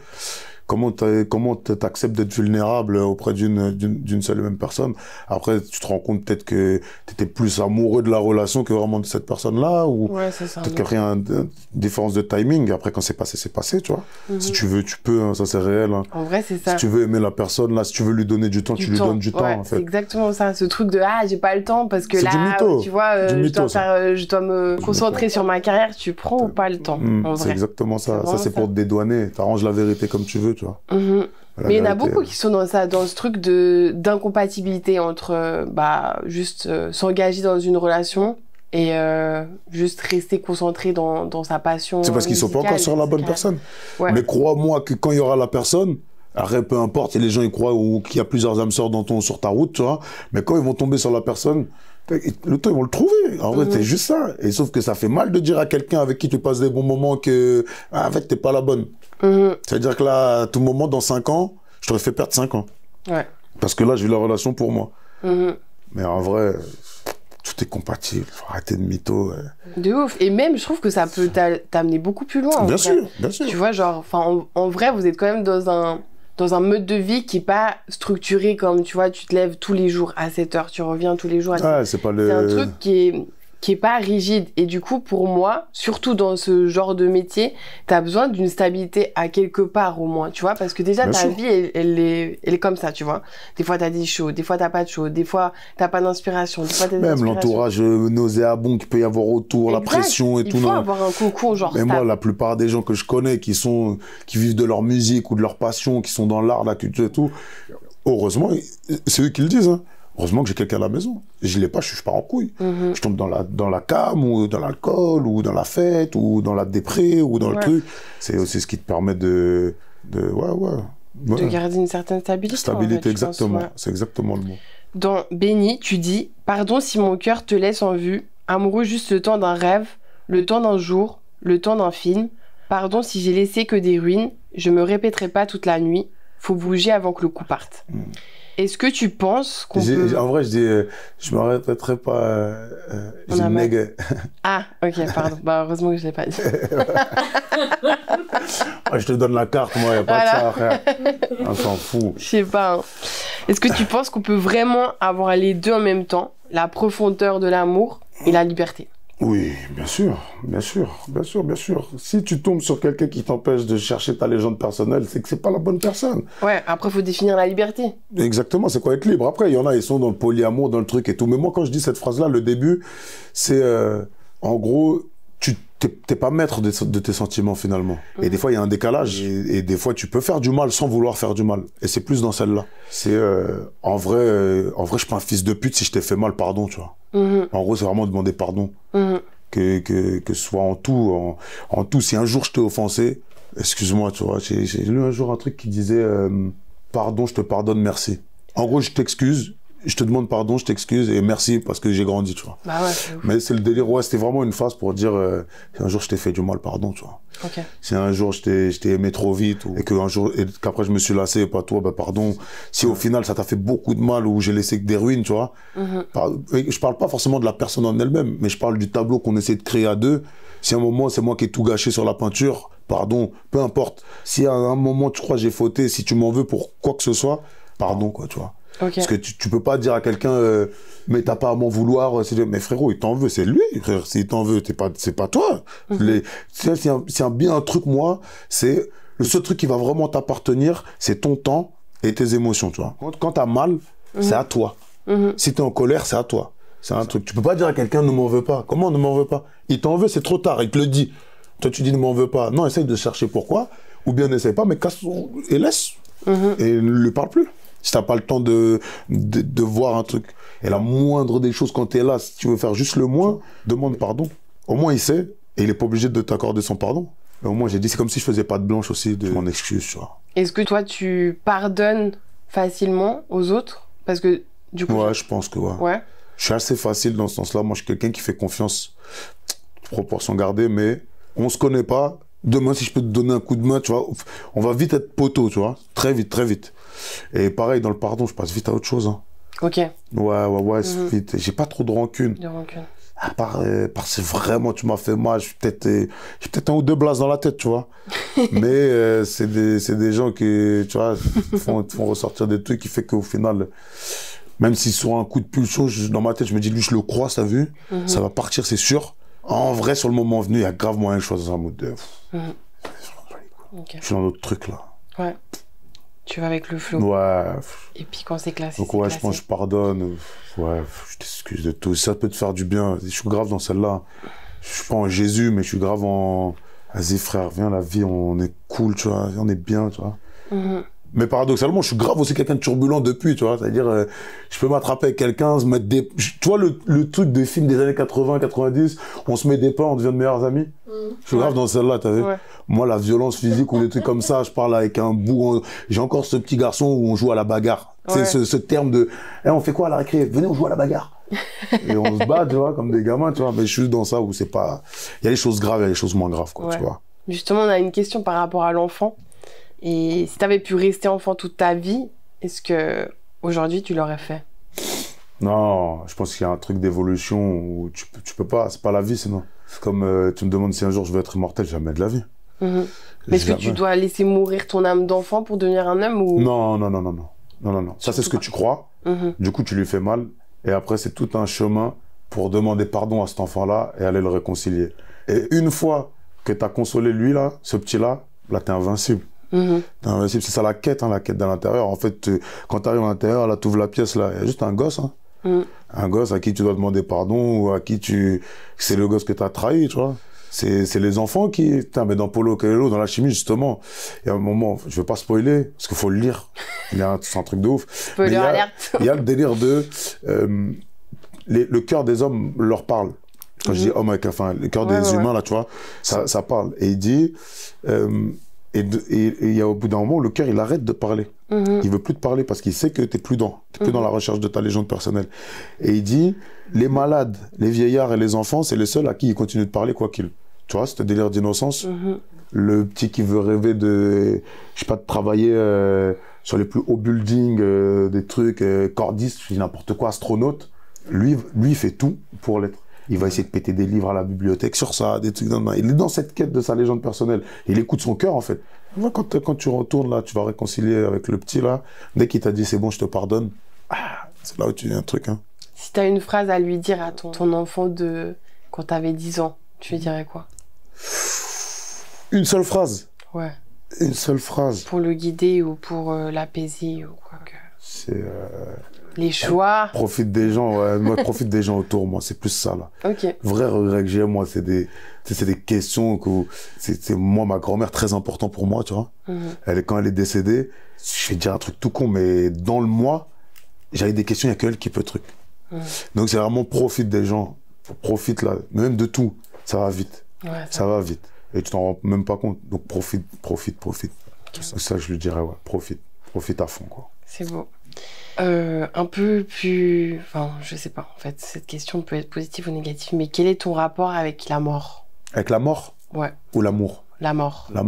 Comment t'acceptes d'être vulnérable auprès d'une seule et même personne. Après, tu te rends compte peut-être que t'étais plus amoureux de la relation que vraiment de cette personne-là, ou peut-être qu'il y a une différence de timing. Après, quand c'est passé, tu vois. Si tu veux, tu peux, hein, ça c'est réel. Hein. En vrai, c'est ça. Si tu veux aimer la personne, là, si tu veux lui donner du temps, tu lui donnes du temps, en fait. C'est exactement ça, ce truc de j'ai pas le temps parce que là, tu vois, je dois me concentrer sur ma carrière. Tu prends ou pas le temps, en vrai. C'est exactement ça. Ça, c'est pour te dédouaner. T'arranges la vérité comme tu veux, tu vois. Mais il y en a beaucoup qui sont dans ce truc d'incompatibilité entre juste s'engager dans une relation et juste rester concentré dans sa passion. C'est parce qu'ils sont pas encore sur la bonne personne. Ouais. Mais crois-moi que quand il y aura la personne, après peu importe, et les gens ils croient qu'il y a plusieurs âmes sœurs sur ta route, tu vois, mais quand ils vont tomber sur la personne, le temps ils vont le trouver. En vrai, c'est juste ça. Et sauf que ça fait mal de dire à quelqu'un avec qui tu passes des bons moments que en fait t'es pas la bonne. C'est-à-dire que là, à tout moment, dans 5 ans, je t'aurais fait perdre 5 ans. Ouais. Parce que là, j'ai eu la relation pour moi. Mais en vrai, tout est compatible. Faut arrêter de mytho. De ouf. Et même, je trouve que ça peut t'amener beaucoup plus loin. Bien sûr, bien sûr. Tu vois, genre, en vrai, vous êtes quand même dans un mode de vie qui n'est pas structuré comme, tu vois, tu te lèves tous les jours à 7 heures, tu reviens tous les jours à 7 heures. C'est un truc qui est pas rigide. Et du coup, pour moi, surtout dans ce genre de métier, t'as besoin d'une stabilité à quelque part au moins, tu vois, parce que déjà, ta vie, elle est comme ça, tu vois. Des fois, t'as des shows, des fois, t'as pas de show, des fois, t'as pas d'inspiration, des fois, t'as des Même l'entourage nauséabond qu'il peut y avoir autour, la pression et tout. Il faut avoir un cocon, genre. Mais moi, la plupart des gens que je connais qui vivent de leur musique ou de leur passion, qui sont dans l'art, la culture et tout, heureusement, c'est eux qui le disent, hein. Heureusement que j'ai quelqu'un à la maison. Je l'ai pas, je suis pas en couille. Je tombe dans la cam, ou dans l'alcool, ou dans la fête, ou dans la dépré, ou dans le truc. C'est aussi ce qui te permet de garder une certaine stabilité. Stabilité, exactement. C'est exactement le mot. Dans Béni, tu dis « Pardon si mon cœur te laisse en vue, amoureux juste le temps d'un rêve, le temps d'un jour, le temps d'un film. Pardon si j'ai laissé que des ruines, je me répéterai pas toute la nuit. Faut bouger avant que le coup parte. Est-ce que tu penses qu'on peut... En vrai, je dis, je me répéterai pas. J'ai nègre. Ah, ok, pardon. Bah, heureusement que je l'ai pas dit. Je te donne la carte, moi, y a pas de ça, frère. On s'en fout. Je sais pas. Hein. Est-ce que tu penses qu'on peut vraiment avoir les deux en même temps, la profondeur de l'amour et la liberté? Oui, bien sûr, bien sûr, bien sûr, bien sûr. Si tu tombes sur quelqu'un qui t'empêche de chercher ta légende personnelle, c'est que c'est pas la bonne personne. Ouais, après, faut définir la liberté. Exactement, c'est quoi être libre. Après, il y en a, ils sont dans le polyamour, dans le truc et tout. Mais moi, quand je dis cette phrase-là, le début, c'est, en gros, tu t'es pas maître de tes sentiments, finalement. Et des fois, il y a un décalage. Et des fois, tu peux faire du mal sans vouloir faire du mal. Et c'est plus dans celle-là. C'est, en vrai, je suis pas un fils de pute si je t'ai fait mal, pardon, tu vois. En gros, c'est vraiment demander pardon. Que ce soit en tout. Si un jour je t'ai offensé, excuse-moi, tu vois, j'ai lu un jour un truc qui disait pardon, je te pardonne, merci. En gros, je t'excuse, je te demande pardon, je t'excuse et merci parce que j'ai grandi, tu vois. Bah ouais, c'est ouf. Mais c'est le délire, ouais, c'était vraiment une phase pour dire si un jour je t'ai fait du mal, pardon, tu vois. Okay. Si un jour je t'ai aimé trop vite et qu'après je me suis lassé, pas toi, bah pardon. Si au final ça t'a fait beaucoup de mal ou j'ai laissé que des ruines, tu vois. Je parle pas forcément de la personne en elle-même, mais je parle du tableau qu'on essaie de créer à deux. Si à un moment c'est moi qui ai tout gâché sur la peinture, pardon, peu importe. Si à un moment tu crois que j'ai fauté, si tu m'en veux pour quoi que ce soit, pardon, quoi, tu vois. Okay. Parce que tu peux pas dire à quelqu'un mais t'as pas à m'en vouloir, mais frérot il t'en veut, c'est lui, frère, s'il t'en veut, c'est pas toi. C'est bien un truc, moi, c'est le seul truc qui va vraiment t'appartenir, c'est ton temps et tes émotions, tu vois. Quand t'as mal, c'est à toi. Si t'es en colère, c'est à toi. C'est un truc. Tu peux pas dire à quelqu'un ne m'en veux pas. Comment ne m'en veux pas? Il t'en veut, c'est trop tard, il te le dit. Toi tu dis ne m'en veux pas. Non, essaye de chercher pourquoi, ou bien n'essaye pas, mais casse et laisse. Et ne lui parle plus. Si t'as pas le temps de voir un truc. Et la moindre des choses, quand t'es là, si tu veux faire juste le moins, demande pardon. Au moins, il sait, et il est pas obligé de t'accorder son pardon. Mais au moins, j'ai dit, c'est comme si je faisais pas de blanche aussi de mon excuse, tu vois. Est-ce que toi, tu pardonnes facilement aux autres? Parce que, du coup... Ouais, je pense que ouais. Je suis assez facile dans ce sens-là. Moi, je suis quelqu'un qui fait confiance, proportion gardée, mais on se connaît pas. Demain, si je peux te donner un coup de main, tu vois, on va vite être poteau, tu vois. Très vite, très vite. Et pareil, dans le pardon, je passe vite à autre chose. Hein. Ok. Ouais, c'est vite. J'ai pas trop de rancune. À part si vraiment tu m'as fait mal, j'ai peut-être un ou deux blases dans la tête, tu vois. Mais c'est des gens qui, tu vois, font ressortir des trucs qui fait qu'au final, même si sur un coup de pulsion, dans ma tête, je me dis, lui, je le crois, t'as vu, ça va partir, c'est sûr. En vrai, sur le moment venu, il y a grave moyen de choisir un mood de... Okay. Je suis dans d'autres trucs, là. Ouais. Tu vas avec le flow. Ouais. Et puis quand c'est classé, donc ouais, je pense que je pardonne. Ouais, je t'excuse de tout. Ça peut te faire du bien. Je suis grave dans celle-là. Je suis pas en Jésus, mais je suis grave en... Vas-y frère, viens, la vie, on est cool, tu vois. On est bien, tu vois. Mais paradoxalement, je suis grave aussi quelqu'un de turbulent depuis, tu vois. C'est-à-dire, je peux m'attraper avec quelqu'un, se mettre des... Tu vois, le truc des films des années 80, 90, on se met des pains, on devient de meilleurs amis. Je suis grave dans celle-là, t'as vu. Moi, la violence physique ou des trucs comme ça, je parle avec un bout. J'ai encore ce petit garçon où on joue à la bagarre. C'est ce terme de on fait quoi à la récré? Venez, on joue à la bagarre. Et on se bat, tu vois, comme des gamins, tu vois. Mais je suis dans ça où c'est pas... Il y a les choses graves, il y a les choses moins graves, quoi, tu vois. Justement, on a une question par rapport à l'enfant. Et si t'avais pu rester enfant toute ta vie, est-ce que aujourd'hui tu l'aurais fait? Non, je pense qu'il y a un truc d'évolution où tu peux pas, c'est pas la vie sinon. C'est comme tu me demandes si un jour je veux être immortel, jamais de la vie. Mais est-ce que tu dois laisser mourir ton âme d'enfant pour devenir un homme ou... Non. Ça c'est ce que tu crois. Du coup tu lui fais mal. Et après c'est tout un chemin pour demander pardon à cet enfant-là et aller le réconcilier. Et une fois que t'as consolé lui là, ce petit-là, là t'es invincible. C'est ça la quête de l'intérieur. En fait, quand tu arrives à l'intérieur, là, tu ouvres la pièce, là, il y a juste un gosse. Un gosse à qui tu dois demander pardon ou à qui c'est le gosse que tu as trahi, tu vois. C'est les enfants qui... Putain, mais dans Paulo Coelho, dans la chimie, justement, il y a un moment, je veux pas spoiler, parce qu'il faut le lire. C'est un truc de ouf. Spoiler alerte. Il y a le délire de... le cœur des hommes leur parle. Quand je dis homme avec... Enfin, le cœur des humains, là, tu vois, ça parle. Et il dit... Et il y a au bout d'un moment, le cœur, il arrête de parler. Il veut plus te parler parce qu'il sait que t'es plus dans la recherche de ta légende personnelle. Et il dit, les malades, les vieillards et les enfants, c'est les seuls à qui il continue de parler quoi qu'il. Tu vois, c'est un délire d'innocence. le petit qui veut rêver de, je sais pas, de travailler sur les plus hauts buildings, des trucs, cordistes, je dis n'importe quoi, astronaute. Lui, il fait tout pour l'être. Il va essayer de péter des livres à la bibliothèque sur ça, des trucs. Il est dans cette quête de sa légende personnelle. Il écoute son cœur, en fait. Quand tu retournes là, tu vas réconcilier avec le petit là. Dès qu'il t'a dit c'est bon, je te pardonne, c'est là où tu dis un truc. Hein. Si t'as une phrase à lui dire à ton enfant de quand t'avais 10 ans, tu lui dirais quoi? Une seule phrase. Ouais. Une seule phrase. Pour le guider ou pour l'apaiser ou quoi que. C'est. Les choix. Profite des gens, ouais. Moi, profite des gens autour, moi. C'est plus ça, là. Ok. Vrai regret que j'ai, moi, c'est des questions que. C'est moi, ma grand-mère, très important pour moi, tu vois. Quand elle est décédée, je vais te dire un truc tout con, mais dans le mois, j'avais des questions, il n'y a que elle qui peut truc. Donc, c'est vraiment profite des gens. Profite, là. Même de tout. Ça va vite. Ouais, ça va vite. Et tu t'en rends même pas compte. Donc, profite. Okay. Ça, je lui dirais, ouais. Profite à fond, quoi. C'est beau. Un peu plus... Enfin, je sais pas, en fait, cette question peut être positive ou négative, mais quel est ton rapport avec la mort? Avec la mort? Ouais. Ou l'amour? La mort. La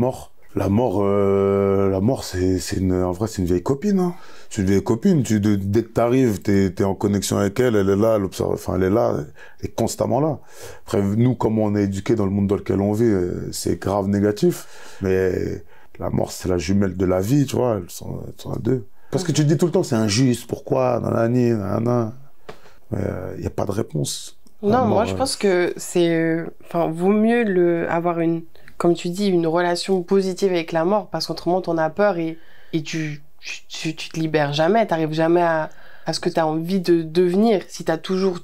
mort, en vrai, c'est une vieille copine. Hein. C'est une vieille copine. Dès que t'arrives, t'es en connexion avec elle, elle est là, elle est là, elle est constamment là. Après, nous, comme on est éduqués dans le monde dans lequel on vit, c'est grave négatif. Mais la mort, c'est la jumelle de la vie, tu vois, elles sont à deux. Parce que tu te dis tout le temps que c'est injuste, pourquoi, nanani, nanana. Mais il n'y a pas de réponse. Non, moi je pense que c'est... Enfin, vaut mieux avoir une, comme tu dis, une relation positive avec la mort, parce qu'autrement t'en as peur et tu te libères jamais, t'arrives jamais à ce que t'as envie de devenir, si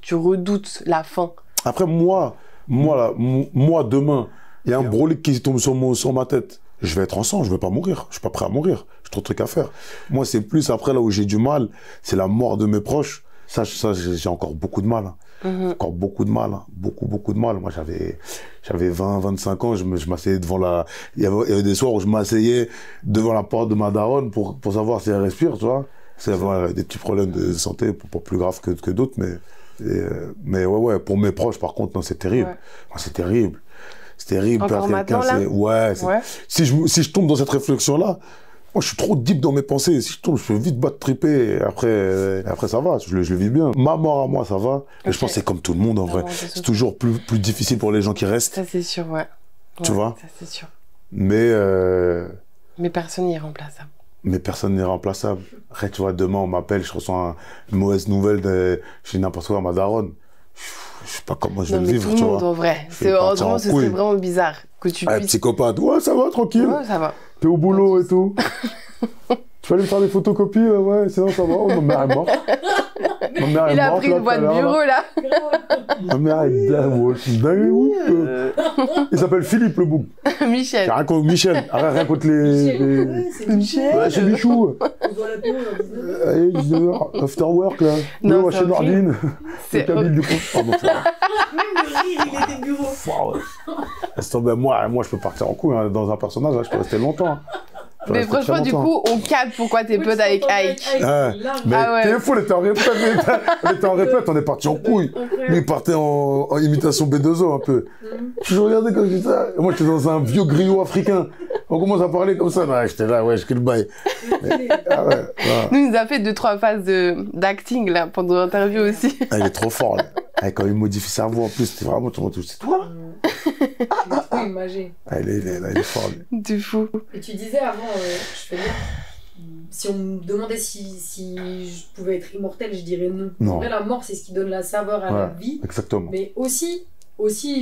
tu redoutes la fin. Après moi demain, il y a un brolic qui tombe sur ma tête. Je vais être ensemble, je vais pas mourir. Je suis pas prêt à mourir. J'ai trop de trucs à faire. Moi, c'est plus après, là où j'ai du mal, c'est la mort de mes proches. Ça j'ai encore beaucoup de mal. Hein. Encore beaucoup de mal. Hein. Beaucoup de mal. Moi, j'avais 20, 25 ans, je m'asseyais devant il y avait des soirs où je m'asseyais devant la porte de ma daronne pour savoir si elle respire, tu vois. C'est des petits problèmes de santé, pas plus graves que d'autres, mais ouais, pour mes proches, par contre, non, c'est terrible. Ouais. C'est terrible. C'est terrible. Encore maintenant, là? Ouais. Si je tombe dans cette réflexion-là, moi, je suis trop deep dans mes pensées. Si je tombe, je peux vite battre triper. Et après, ça va. Je le vis bien. Ma mort à moi, ça va. Et je pense que c'est comme tout le monde, en vrai. C'est toujours plus difficile pour les gens qui restent. Ça, c'est sûr, ouais. Tu vois? Ça, c'est sûr. Mais personne n'est irremplaçable. Mais personne n'est remplaçable. Après, tu vois, demain, on m'appelle, je reçois une mauvaise nouvelle je dis n'importe quoi à ma daronne. Je sais pas comment je vais le vivre, tu vois. Tout le monde, en vrai. Ce serait vraiment bizarre que tu puisses... Psychopathe. Ouais, ça va, tranquille. Ouais, ça va. T'es au boulot et tout. Tu vas aller me faire des photocopies, ouais, sinon ça va. Oh, ma mère est morte. Il a pris une boîte de bureau, là. Ma mère est dingue. Il s'appelle Philippe, le boum. Michel. Michel. Rien contre les... C'est Michel. Ouais, c'est Michou. On doit l'appeler, on va allez, 19h, after work, là. Non, ouais, chez Nordine. C'est Kabyle du coup. Pardon, ça va. Même le rire, il était bureau. Moi, je peux partir en couille hein, dans un personnage, là, je peux rester longtemps. Mais franchement, du coup, on capte pourquoi t'es pote avec Ike. Mais t'es fou, on était en répète, on est parti en couille. Lui, il partait en imitation B2O un peu. Je regardais comme je disais ça. Moi, j'étais dans un vieux griot africain. On commence à parler comme ça. J'étais là, ouais, je kill le bail. Nous, il nous a fait 2-3 phases d'acting là, pendant l'interview aussi. Il est trop fort, là. Quand il modifie sa voix, en plus, c'était vraiment tout. C'est toi? trop imagé. Il est fort, lui. Du fou. Et tu disais avant, je fais bien, si on me demandait si je pouvais être immortel, je dirais non. En vrai, la mort, c'est ce qui donne la saveur à la vie. Exactement. Mais aussi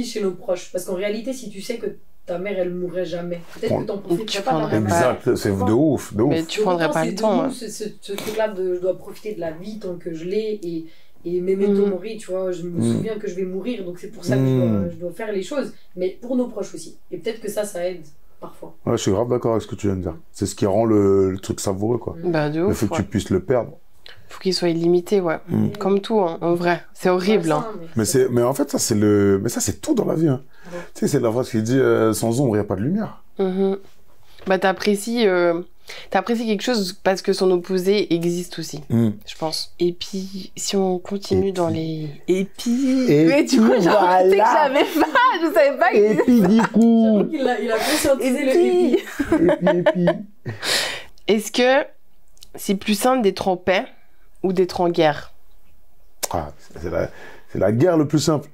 chez nos proches. Parce qu'en réalité, si tu sais que ta mère, elle mourrait jamais, peut-être que t'en profiterais pas. Exact, c'est de ouf. Mais tu prendrais pas le temps. Ce truc-là, je dois profiter de la vie tant que je l'ai et memento mori, tu vois, je me souviens que je vais mourir, donc c'est pour ça que je dois faire les choses, mais pour nos proches aussi. Et peut-être que ça aide parfois. Ouais, je suis grave d'accord avec ce que tu viens de dire. C'est ce qui rend le truc savoureux, quoi. Bah, de ouf. Le fait que tu puisses le perdre. Faut qu'il soit illimité, ouais. Comme tout, hein, en vrai. C'est horrible, hein. Mais en fait, ça, c'est tout dans la vie, hein. Tu sais, c'est la phrase qui dit sans ombre, il n'y a pas de lumière. Bah, t'apprécies T'apprécies quelque chose parce que son opposé existe aussi, je pense. Et puis, si on continue dans les... Et puis... Mais du coup, genre, tu sais que j'avais pas, je savais pas que... Et puis, du coup... Il a conscientisé le épi. Et puis... Est-ce que c'est plus simple d'être en paix ou d'être en guerre? Ah, c'est la guerre le plus simple.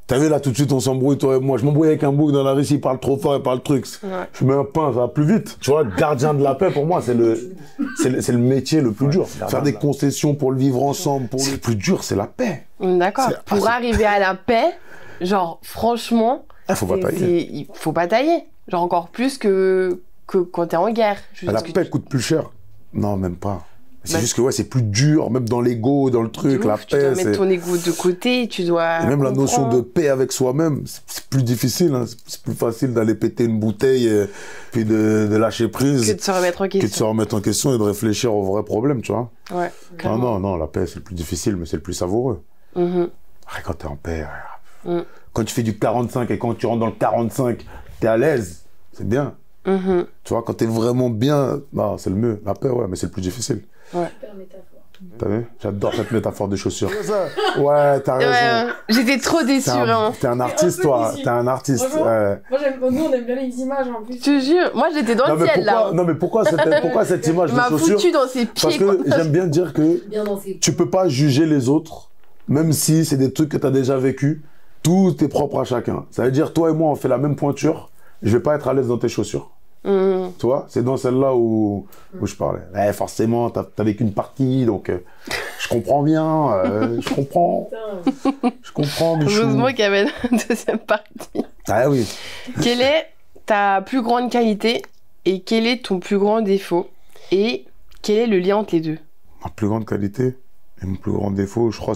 T'as vu là tout de suite on s'embrouille toi et moi. Je m'embrouille avec un bouc dans la rue, il parle trop fort, il parle truc. Ouais. Je mets un pain, ça va plus vite. Tu vois, gardien de la paix pour moi c'est le métier le plus dur. Faire des concessions pour le vivre ensemble, le plus dur c'est la paix. D'accord. Pour arriver à la paix, genre franchement, faut batailler. Il faut batailler. Genre encore plus que quand t'es en guerre. La paix coûte plus cher. Non, même pas. C'est juste que ouais, c'est plus dur, même dans l'ego, dans le truc, la paix. Tu dois mettre ton ego de côté, tu dois... Et même la notion de paix avec soi-même, c'est plus difficile. Hein. C'est plus facile d'aller péter une bouteille et puis de lâcher prise. Que de se remettre en question. Que de se remettre en question et de réfléchir aux vrais problèmes, tu vois. Ouais. Non, la paix, c'est le plus difficile, mais c'est le plus savoureux. Quand t'es en paix, quand tu fais du 45 et quand tu rentres dans le 45, t'es à l'aise, c'est bien. Tu vois, quand t'es vraiment bien, non, c'est le mieux. La paix, ouais, mais c'est le plus difficile. Ouais. Super métaphore. T'as vu? J'adore cette métaphore des chaussures. Ouais, t'as raison. Ouais, j'étais trop déçue. T'es un artiste, toi. T'es un artiste. Moi, nous, on aime bien les images en plus. Je te jure, moi j'étais dans le ciel là. Non, mais pourquoi cette image de chaussures? m'a foutu dans ses pieds. Parce que j'aime bien dire que tu peux pas juger les autres, même si c'est des trucs que t'as déjà vécu. Tout est propre à chacun. Ça veut dire, toi et moi, on fait la même pointure. Je vais pas être à l'aise dans tes chaussures. Tu vois, c'est dans celle-là où je parlais. Forcément, t'as vécu une partie, donc je comprends bien, je comprends. Je comprends, Michou. Heureusement qu'il y avait une deuxième partie. Ah oui. Quelle est ta plus grande qualité et quel est ton plus grand défaut? Et quel est le lien entre les deux? Ma plus grande qualité et mon plus grand défaut, je crois...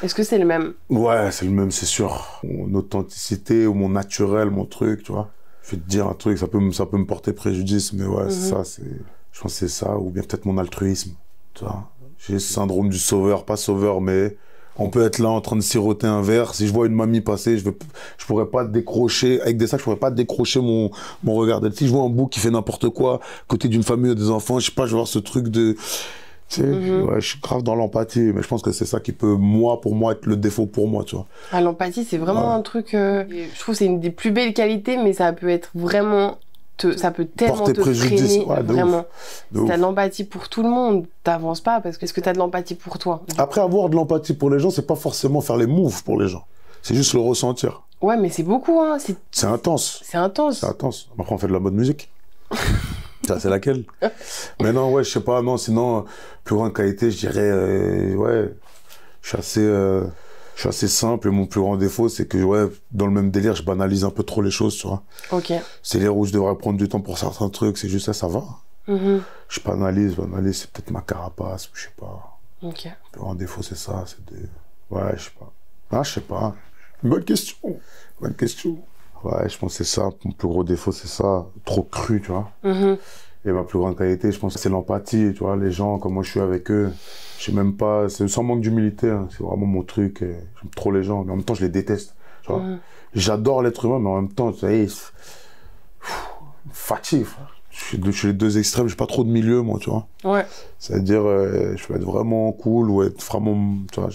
Est-ce que c'est le même? Ouais, c'est le même, c'est sûr. Mon authenticité ou mon naturel, mon truc, tu vois. Je vais te dire un truc, ça peut me porter préjudice, mais ouais, je pense que c'est ça, ou bien peut-être mon altruisme, tu vois. J'ai ce syndrome du sauveur, pas sauveur, mais on peut être là en train de siroter un verre. Si je vois une mamie passer, je pourrais pas décrocher, avec des sacs, je pourrais pas décrocher mon regard d'elle. Si je vois un bouc qui fait n'importe quoi, côté d'une famille ou des enfants, je sais pas, je vais avoir ce truc de... Tu sais, ouais, je suis grave dans l'empathie, mais je pense que c'est ça qui peut, pour moi, être le défaut pour moi, tu vois. Ah, l'empathie, c'est vraiment un truc... je trouve que c'est une des plus belles qualités, mais ça peut être vraiment... ça peut tellement porter te préjudice. freiner, vraiment. Si t'as de l'empathie pour tout le monde, t'avances pas, parce que est-ce que t'as de l'empathie pour toi? Après, avoir de l'empathie pour les gens, c'est pas forcément faire les moves pour les gens. C'est juste le ressentir. Ouais, mais c'est beaucoup, hein. C'est intense. C'est intense. C'est intense. Après, on fait de la bonne musique. Ça, c'est laquelle? Mais non, ouais, je sais pas, non, sinon, plus grande qualité, je dirais, ouais, je suis assez simple et mon plus grand défaut, c'est que, ouais, dans le même délire, je banalise un peu trop les choses, tu vois. Ok. C'est les où je devrais prendre du temps pour certains trucs, c'est juste ça va. Je banalise, c'est peut-être ma carapace, je sais pas. Ok. Le plus grand défaut, c'est ça, ouais, je sais pas. Ah, je sais pas. Bonne question. Bonne question. Ouais, je pense que c'est ça. Mon plus gros défaut, c'est ça. Trop cru, tu vois. Et ma plus grande qualité, je pense que c'est l'empathie, tu vois. Les gens, comment je suis avec eux. Je sais même pas, c'est sans manque d'humilité. Hein. C'est vraiment mon truc. J'aime trop les gens, mais en même temps, je les déteste. Tu vois. J'adore l'être humain, mais en même temps, tu sais, fatigue, frère. Je suis les deux extrêmes, j'ai pas trop de milieu, moi, tu vois. Ouais. C'est-à-dire, je peux être vraiment cool ou être vraiment, tu vois,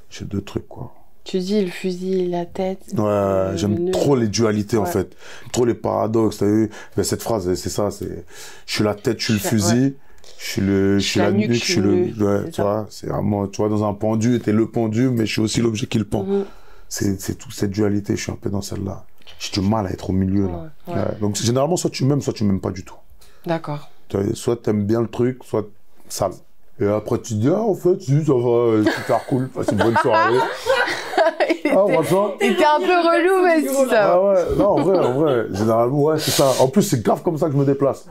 j'ai deux trucs, quoi. Tu dis le fusil, la tête. Ouais, j'aime trop les dualités, en fait. Trop les paradoxes, t'as vu? Mais cette phrase, c'est ça, c'est... Je suis la tête, je suis le fusil. Je suis la nuque, je suis le... Ouais, tu vois, c'est vraiment... Tu vois, dans un pendu, t'es le pendu, mais je suis aussi l'objet qui le pend. C'est toute cette dualité, je suis un peu dans celle-là. J'ai du mal à être au milieu, là. Ouais. Donc, généralement, soit tu m'aimes pas du tout. D'accord. Soit t'aimes bien le truc, soit sale. Et après, tu te dis, ah, en fait, si, ça va, c'est super cool, c'est une bonne soirée. T'étais un peu relou, mais si ça. Ah ouais, non, en vrai, généralement, ouais, c'est ça. En plus, c'est grave comme ça que je me déplace.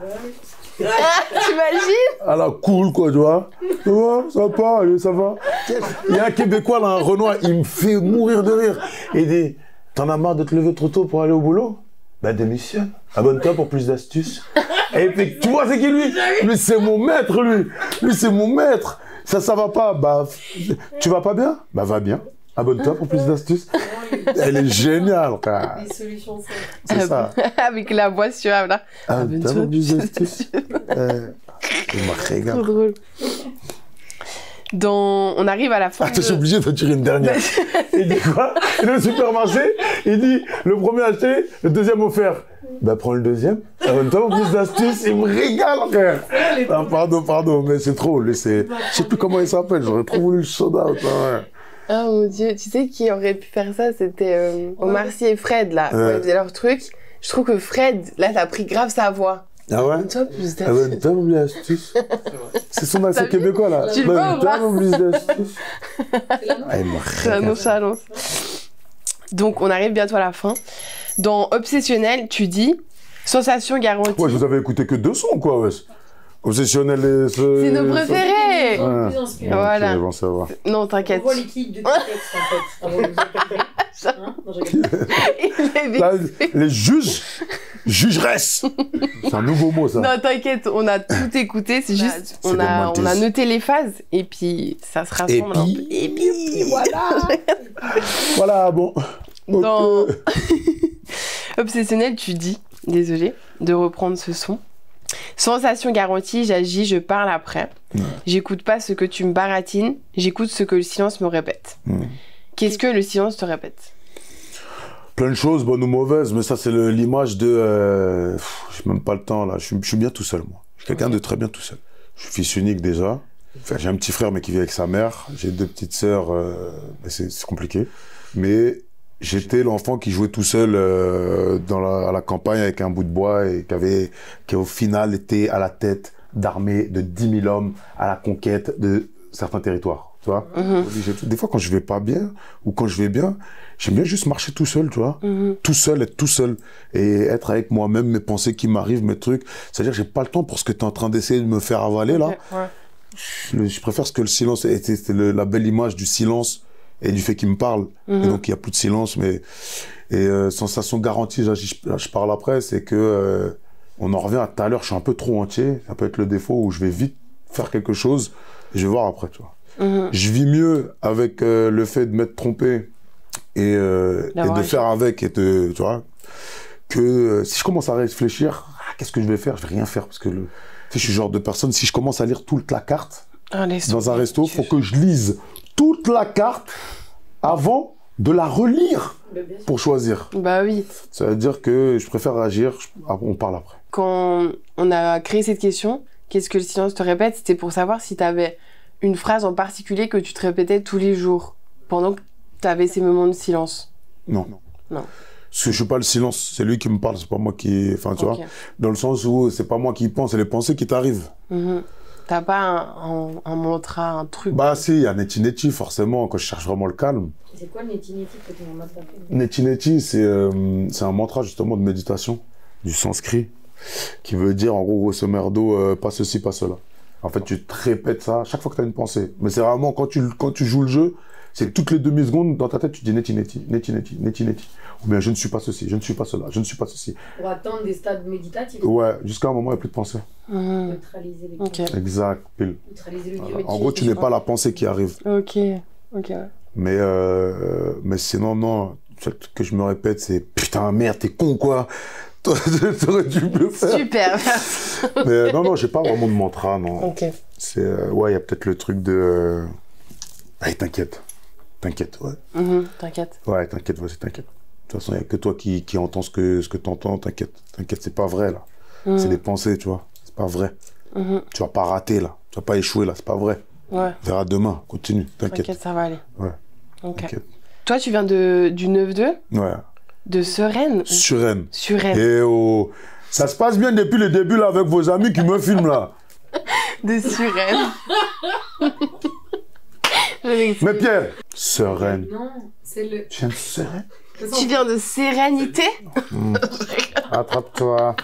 T'imagines? À la cool, quoi, tu vois. Ouais, sympa, allez, ça va. Il y a un Québécois, là, un Renoir, il me fait mourir de rire. Il dit, t'en as marre de te lever trop tôt pour aller au boulot? Bah, démissionne. Abonne-toi pour plus d'astuces. Et puis, tu vois, c'est qui, lui? Lui, c'est mon maître, lui. Lui, c'est mon maître. Ça va pas. Bah, tu vas pas bien? Bah, va bien. Abonne-toi pour plus d'astuces. Elle est géniale, frère. Les solutions simples. C'est ça. Avec la voix suave, là. T'as plus d'astuces. Il m'a Trop régalé. drôle. On arrive à la fin. Attends, je suis obligé de tirer une dernière. Il dit quoi? Il est au supermarché, il dit le premier acheté, le deuxième offert. Bah, prends le deuxième. En même temps, plus d'astuces, il me régale, frère. Ah, pardon, mais c'est trop. Je sais plus comment il s'appelle, j'aurais trop voulu le soda. Ouais. Ah mon Dieu, tu sais qui aurait pu faire ça? C'était Omar Sy et Fred, là. Quand ils faisaient leur truc. Je trouve que Fred, là, t'as pris grave sa voix. Ah ouais? Toi, plus Ah ouais, d'astuces. t'as plus d'astuces. C'est son accent québécois, là. Tu le vois ou pas? T'as plus d'astuces. Ah, il m'a C'est la régalé. nonchalance. Donc, on arrive bientôt à la fin. Dans Obsessionnel, tu dis sensation garantie. Ouais, je vous avais écouté que 2 sons, quoi, wesh. Obsessionnel et... C'est nos préférés. Ouais. Plus inspirant. Voilà. Ok, bon, ça va. Non, On t'inquiète. voit les clics de tes textes, en fait. Avant de vous accorder. Hein? Non, je rigole. Il est Là, vexé. les jugeresses. C'est un nouveau mot, ça. Non, t'inquiète, on a tout écouté. C'est juste, C'est on a romantique. noté les phases et puis ça se rassemble Et un peu. puis- Et puis, voilà. Voilà, bon. Dans Ok. Obsessionnel, tu dis, désolé de reprendre ce son. Sensation garantie, j'agis, je parle après. Ouais. J'écoute pas ce que tu me baratines, j'écoute ce que le silence me répète. Qu'est-ce que le silence te répète? Plein de choses, bonnes ou mauvaises, mais ça, c'est l'image de... j'ai même pas le temps, là. Je suis bien tout seul, moi. Je suis quelqu'un de très bien tout seul. Je suis fils unique, déjà. Enfin, j'ai un petit frère, mais qui vit avec sa mère. J'ai 2 petites sœurs, mais c'est compliqué. Mais j'étais l'enfant qui jouait tout seul à la campagne avec un bout de bois et qui au final était à la tête d'armée de 10 000 hommes à la conquête de certains territoires. Tu vois. Des fois, quand je vais pas bien ou quand je vais bien, j'aime bien juste marcher tout seul, tu vois. Tout seul, être tout seul et être avec moi-même, mes pensées qui m'arrivent, mes trucs. C'est-à-dire que j'ai pas le temps pour ce que tu es en train d'essayer de me faire avaler, là. Ouais. Je préfère ce que le silence c'était la belle image du silence et du fait qu'il me parle. Et donc, il n'y a plus de silence, mais... Et sensation garantie, je parle après, c'est que... on en revient à tout à l'heure, je suis un peu trop entier. Ça peut être le défaut où je vais vite faire quelque chose et je vais voir après, tu vois. Je vis mieux avec le fait de m'être trompé et de faire avec et tu vois, que si je commence à réfléchir, qu'est-ce que je vais faire? Je vais rien faire parce que tu sais, je suis le genre de personne, si je commence à lire toute la carte dans un resto, il faut que je lise toute la carte avant de la relire pour choisir. Bah oui. Ça veut dire que je préfère agir, on parle après. Quand on a créé cette question, qu'est-ce que le silence te répète? C'était pour savoir si t'avais une phrase en particulier que tu te répétais tous les jours pendant que t'avais ces moments de silence. Non. Non. Parce que je suis pas le silence, c'est lui qui me parle, c'est pas moi qui... Enfin, tu Ok. vois, dans le sens où c'est pas moi qui pense, c'est les pensées qui t'arrivent. T'as pas un mantra, un truc? Bah si, il y a Neti Neti, forcément, quand je cherche vraiment le calme. C'est quoi le neti neti que tu m'as tapé? Neti Neti, c'est un mantra justement de méditation, du sanskrit, qui veut dire en gros, grosso merdo, pas ceci, pas cela. En fait, tu te répètes ça chaque fois que tu as une pensée. Mais c'est vraiment quand tu joues le jeu, c'est toutes les demi-secondes dans ta tête, tu dis Neti Neti, Neti Neti, Neti Neti. Ou bien je ne suis pas ceci, je ne suis pas cela, je ne suis pas ceci. Pour atteindre des stades méditatifs. Ouais, jusqu'à un moment, il n'y a plus de pensée. Neutraliser les Ok. Exact, pile. Neutraliser le Voilà. En gros, tu n'es pas la pensée qui arrive. Ok. Ok. Mais sinon, non, ce que je me répète, c'est putain, merde, t'es con quoi. T'aurais dû me le faire. Super. Mais non, j'ai pas vraiment de mantra, non. Ok. C'est, ouais, il y a peut-être le truc de. Allez, t'inquiète. T'inquiète, ouais. T'inquiète. Ouais, t'inquiète, vas-y, t'inquiète. De toute façon, il n'y a que toi qui entends ce que t'entends, t'inquiète. T'inquiète, c'est pas vrai, là. C'est des pensées, tu vois. C'est pas vrai. Tu vas pas rater, là. Tu vas pas échouer, là. C'est pas vrai. Ouais. On verra demain. Continue, t'inquiète. T'inquiète, ça va aller. Ouais. Ok. T'inquiète. Toi, tu viens du 9-2, Ouais. de Sereine. Suresnes. Suresnes. Et oh, ça se passe bien depuis le début là avec vos amis qui me filment là. De Suresnes. Mais Pierre, sereine. Non, c'est le. Tu viens de sereine? Tu viens de Sérénité? Attrape-toi.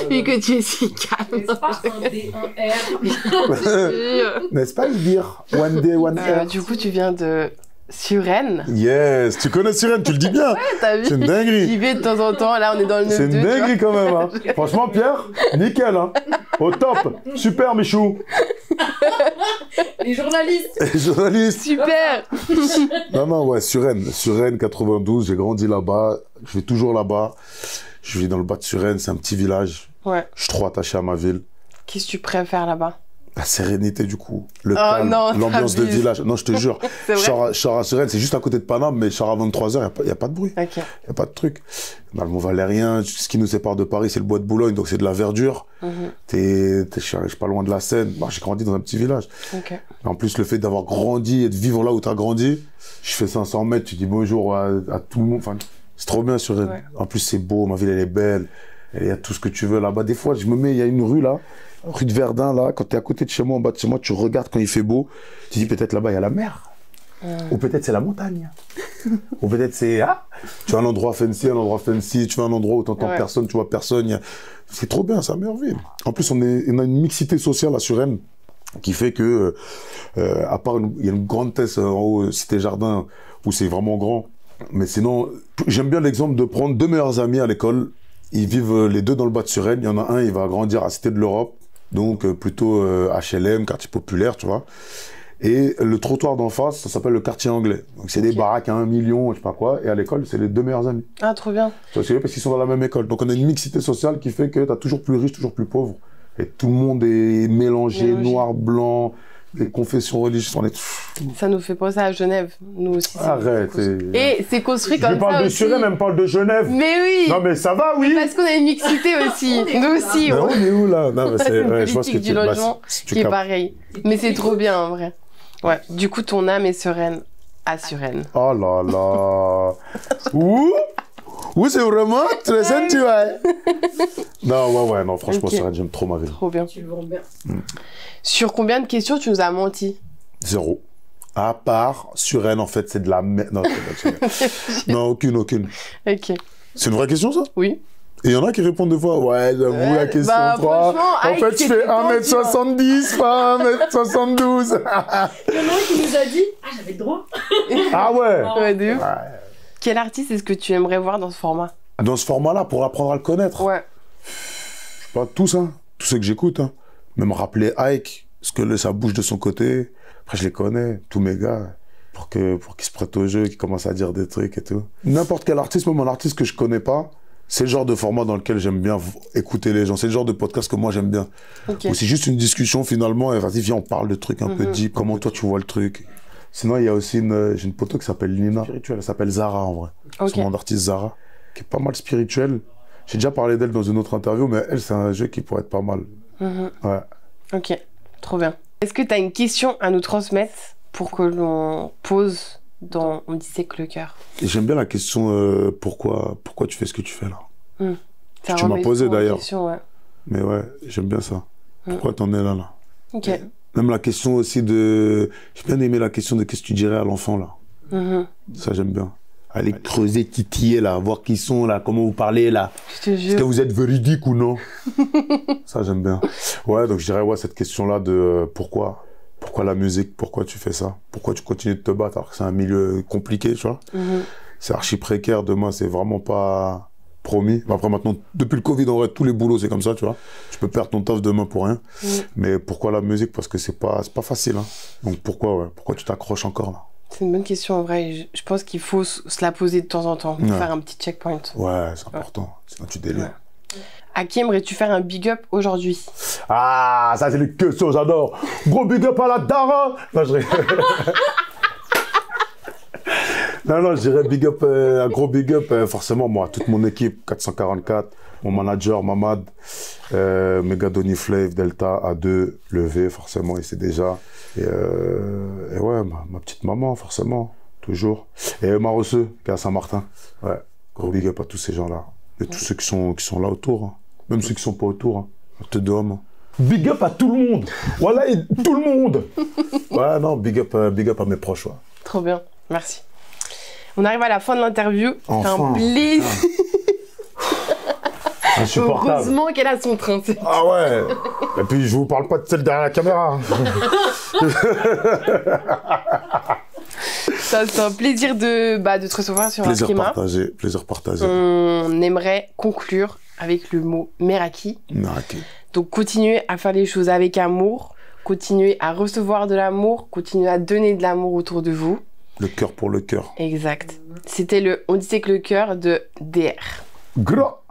Vu que tu es si calme. N'est-ce pas un D, un R? N'est-ce pas le dire? One day, one air. Du coup, tu viens de Suresnes. Yes, tu connais Sirène, tu le dis bien. T'as vu? C'est une dinguerie. J'y vais de temps en temps. Là, on est dans le 9-2. C'est une tu vois. dinguerie quand même. Hein. Franchement, Pierre, nickel. Hein. Au top. Super, Michou. Les journalistes. Les journalistes. Super. Non, ouais, Suresnes 92, j'ai grandi là-bas, je vais toujours là-bas. Je vis dans le bas de Suresnes, c'est un petit village. Ouais. Je suis trop attaché à ma ville. Qu'est-ce que tu préfères là-bas? La sérénité du coup, le calme, l'ambiance de village. Non, je te jure. Je sors à Suresnes, c'est juste à côté de Paname, mais je sors à 23h, il n'y a pas de bruit. Il Okay. n'y a pas de truc. Dans le Mont-Valérien, ce qui nous sépare de Paris, c'est le bois de Boulogne, donc c'est de la verdure. Je suis pas loin de la Seine. Moi, j'ai grandi dans un petit village. Okay. En plus, le fait d'avoir grandi et de vivre là où tu as grandi, je fais 500 mètres, tu dis bonjour à tout le monde. Enfin, c'est trop bien Suresnes. Ouais. En plus, c'est beau, ma ville, elle est belle. Il y a tout ce que tu veux là-bas. Des fois, je me mets, il y a une rue là, rue de Verdun là, quand tu es à côté de chez moi, en bas de chez moi, tu regardes quand il fait beau, tu dis peut-être là-bas il y a la mer, ou peut-être c'est la montagne, ou peut-être c'est tu vois un endroit fancy, tu vois un endroit où tu n'entends personne, tu vois personne, c'est trop bien, c'est la meilleure ville. En plus on a une mixité sociale à Suresnes qui fait que, à part il y a une grande thèse en haut, Cité Jardin, où c'est vraiment grand, mais sinon j'aime bien l'exemple de prendre deux meilleurs amis à l'école. Ils vivent les deux dans le bas de Suresnes. Il y en a un, il va grandir à Cité de l'Europe, donc plutôt HLM, quartier populaire, tu vois. Et le trottoir d'en face, ça s'appelle le quartier anglais. Donc c'est des baraques à 1 million, je sais pas quoi. Et à l'école, c'est les deux meilleurs amis. Ah, trop bien. Tu vois, parce qu'ils sont dans la même école. Donc on a une mixité sociale qui fait que tu as toujours plus riche, toujours plus pauvre. Et tout le monde est mélangé. Noir, blanc, les confessions religieuses. Ça nous fait penser à Genève, nous aussi. Arrête. Et c'est construit comme ça. Je parle de Suresnes, elle me parle de Genève. Mais oui. Non, mais ça va, oui. Parce qu'on a une mixité aussi. Nous aussi. Mais on est où là? Non, mais c'est une politique du logement qui est pareil. Mais c'est trop bien en vrai. Ouais. Du coup, ton âme est sereine à Suresnes. Oh là là. Ouh, c'est vraiment très sensuel. Non, franchement, Suresnes, j'aime trop ma ville. Trop bien. Tu le vends bien. Sur combien de questions tu nous as menti? 0. À part Suresnes, en fait, c'est de la merde. Non, non, aucune. Ok. C'est une vraie question, ça? Oui. Et il y en a qui répondent des fois, ouais, j'avoue, la question 3. En fait, je fais 1m70, pas 1m72. Il y en a un qui nous a dit, j'avais le droit. Ah ouais? Ouais, de ouf. Quel artiste est-ce que tu aimerais voir dans ce format? Dans ce format-là, pour apprendre à le connaître? Ouais. Je sais pas, tous ceux que j'écoute, Même rappeler Ike, parce que ça bouge de son côté. Après, je les connais, tous mes gars, pour qu'ils se prêtent au jeu, qu'ils commencent à dire des trucs et tout. N'importe quel artiste, même un artiste que je connais pas, c'est le genre de format dans lequel j'aime bien écouter les gens. C'est le genre de podcast que moi j'aime bien. Où c'est juste une discussion finalement, et vas-y, viens, on parle de trucs un peu deep. Comment toi tu vois le truc? Sinon, il y a aussi j'ai une poteau qui s'appelle Nina. Spirituelle, elle s'appelle Zara en vrai. C'est mon artiste Zara, qui est pas mal spirituelle. J'ai déjà parlé d'elle dans une autre interview, mais elle, c'est un jeu qui pourrait être pas mal. Ouais. Ok, trop bien. Est-ce que tu as une question à nous transmettre pour que l'on pose dans On dissèque le cœur? J'aime bien la question pourquoi tu fais ce que tu fais là. Tu m'as posé d'ailleurs. Ouais. Mais ouais, j'aime bien ça. Pourquoi t'en es là? Ok. Même la question aussi de... J'ai bien aimé la question de qu'est-ce que tu dirais à l'enfant là. Ça j'aime bien. Aller creuser, titiller là, voir qui sont là, comment vous parlez là. Je te jure. Est-ce que vous êtes véridique ou non? Ça j'aime bien. Ouais, donc je dirais cette question là de pourquoi la musique, pourquoi tu fais ça? Pourquoi tu continues de te battre alors que c'est un milieu compliqué, tu vois? C'est archi précaire, demain c'est vraiment pas promis. Après maintenant, depuis le Covid, en vrai, tous les boulots c'est comme ça, tu vois. Tu peux perdre ton taf demain pour rien. Mais pourquoi la musique? Parce que c'est pas facile. Donc pourquoi tu t'accroches encore là? C'est une bonne question en vrai. Je pense qu'il faut se la poser de temps en temps, faire un petit checkpoint. Ouais, c'est important. Sinon tu délires. À qui aimerais-tu faire un big up aujourd'hui? Ah, ça c'est les questions, j'adore. Gros big up à la Dara. Non, je dirais big up, un gros big up, forcément, moi, toute mon équipe, 444, mon manager, Mamad, Megadoni Flav, Delta, A2, Levé, forcément, il sait déjà. Et ouais, ma petite maman, forcément, toujours. Et Marosseux, qui est à Saint-Martin. Ouais, gros big up à tous ces gens-là. Et tous ceux qui sont là autour. Même ceux qui sont pas autour. Te d'hommes. Big up à tout le monde. Voilà, et tout le monde. Ouais, non, big up à mes proches. Ouais. Trop bien, merci. On arrive à la fin de l'interview. Enfin, c'est un plaisir. Insupportable. Heureusement qu'elle a son train. Ah ouais. Et puis je vous parle pas de celle derrière la caméra. Ça, c'est un plaisir de te recevoir sur Arkema. Plaisir partagé. On aimerait conclure avec le mot Meraki. Meraki. Donc continuez à faire les choses avec amour. continuez à recevoir de l'amour, continuez à donner de l'amour autour de vous. Le cœur pour le cœur. Exact. C'était on disait que le cœur de DR. Gras.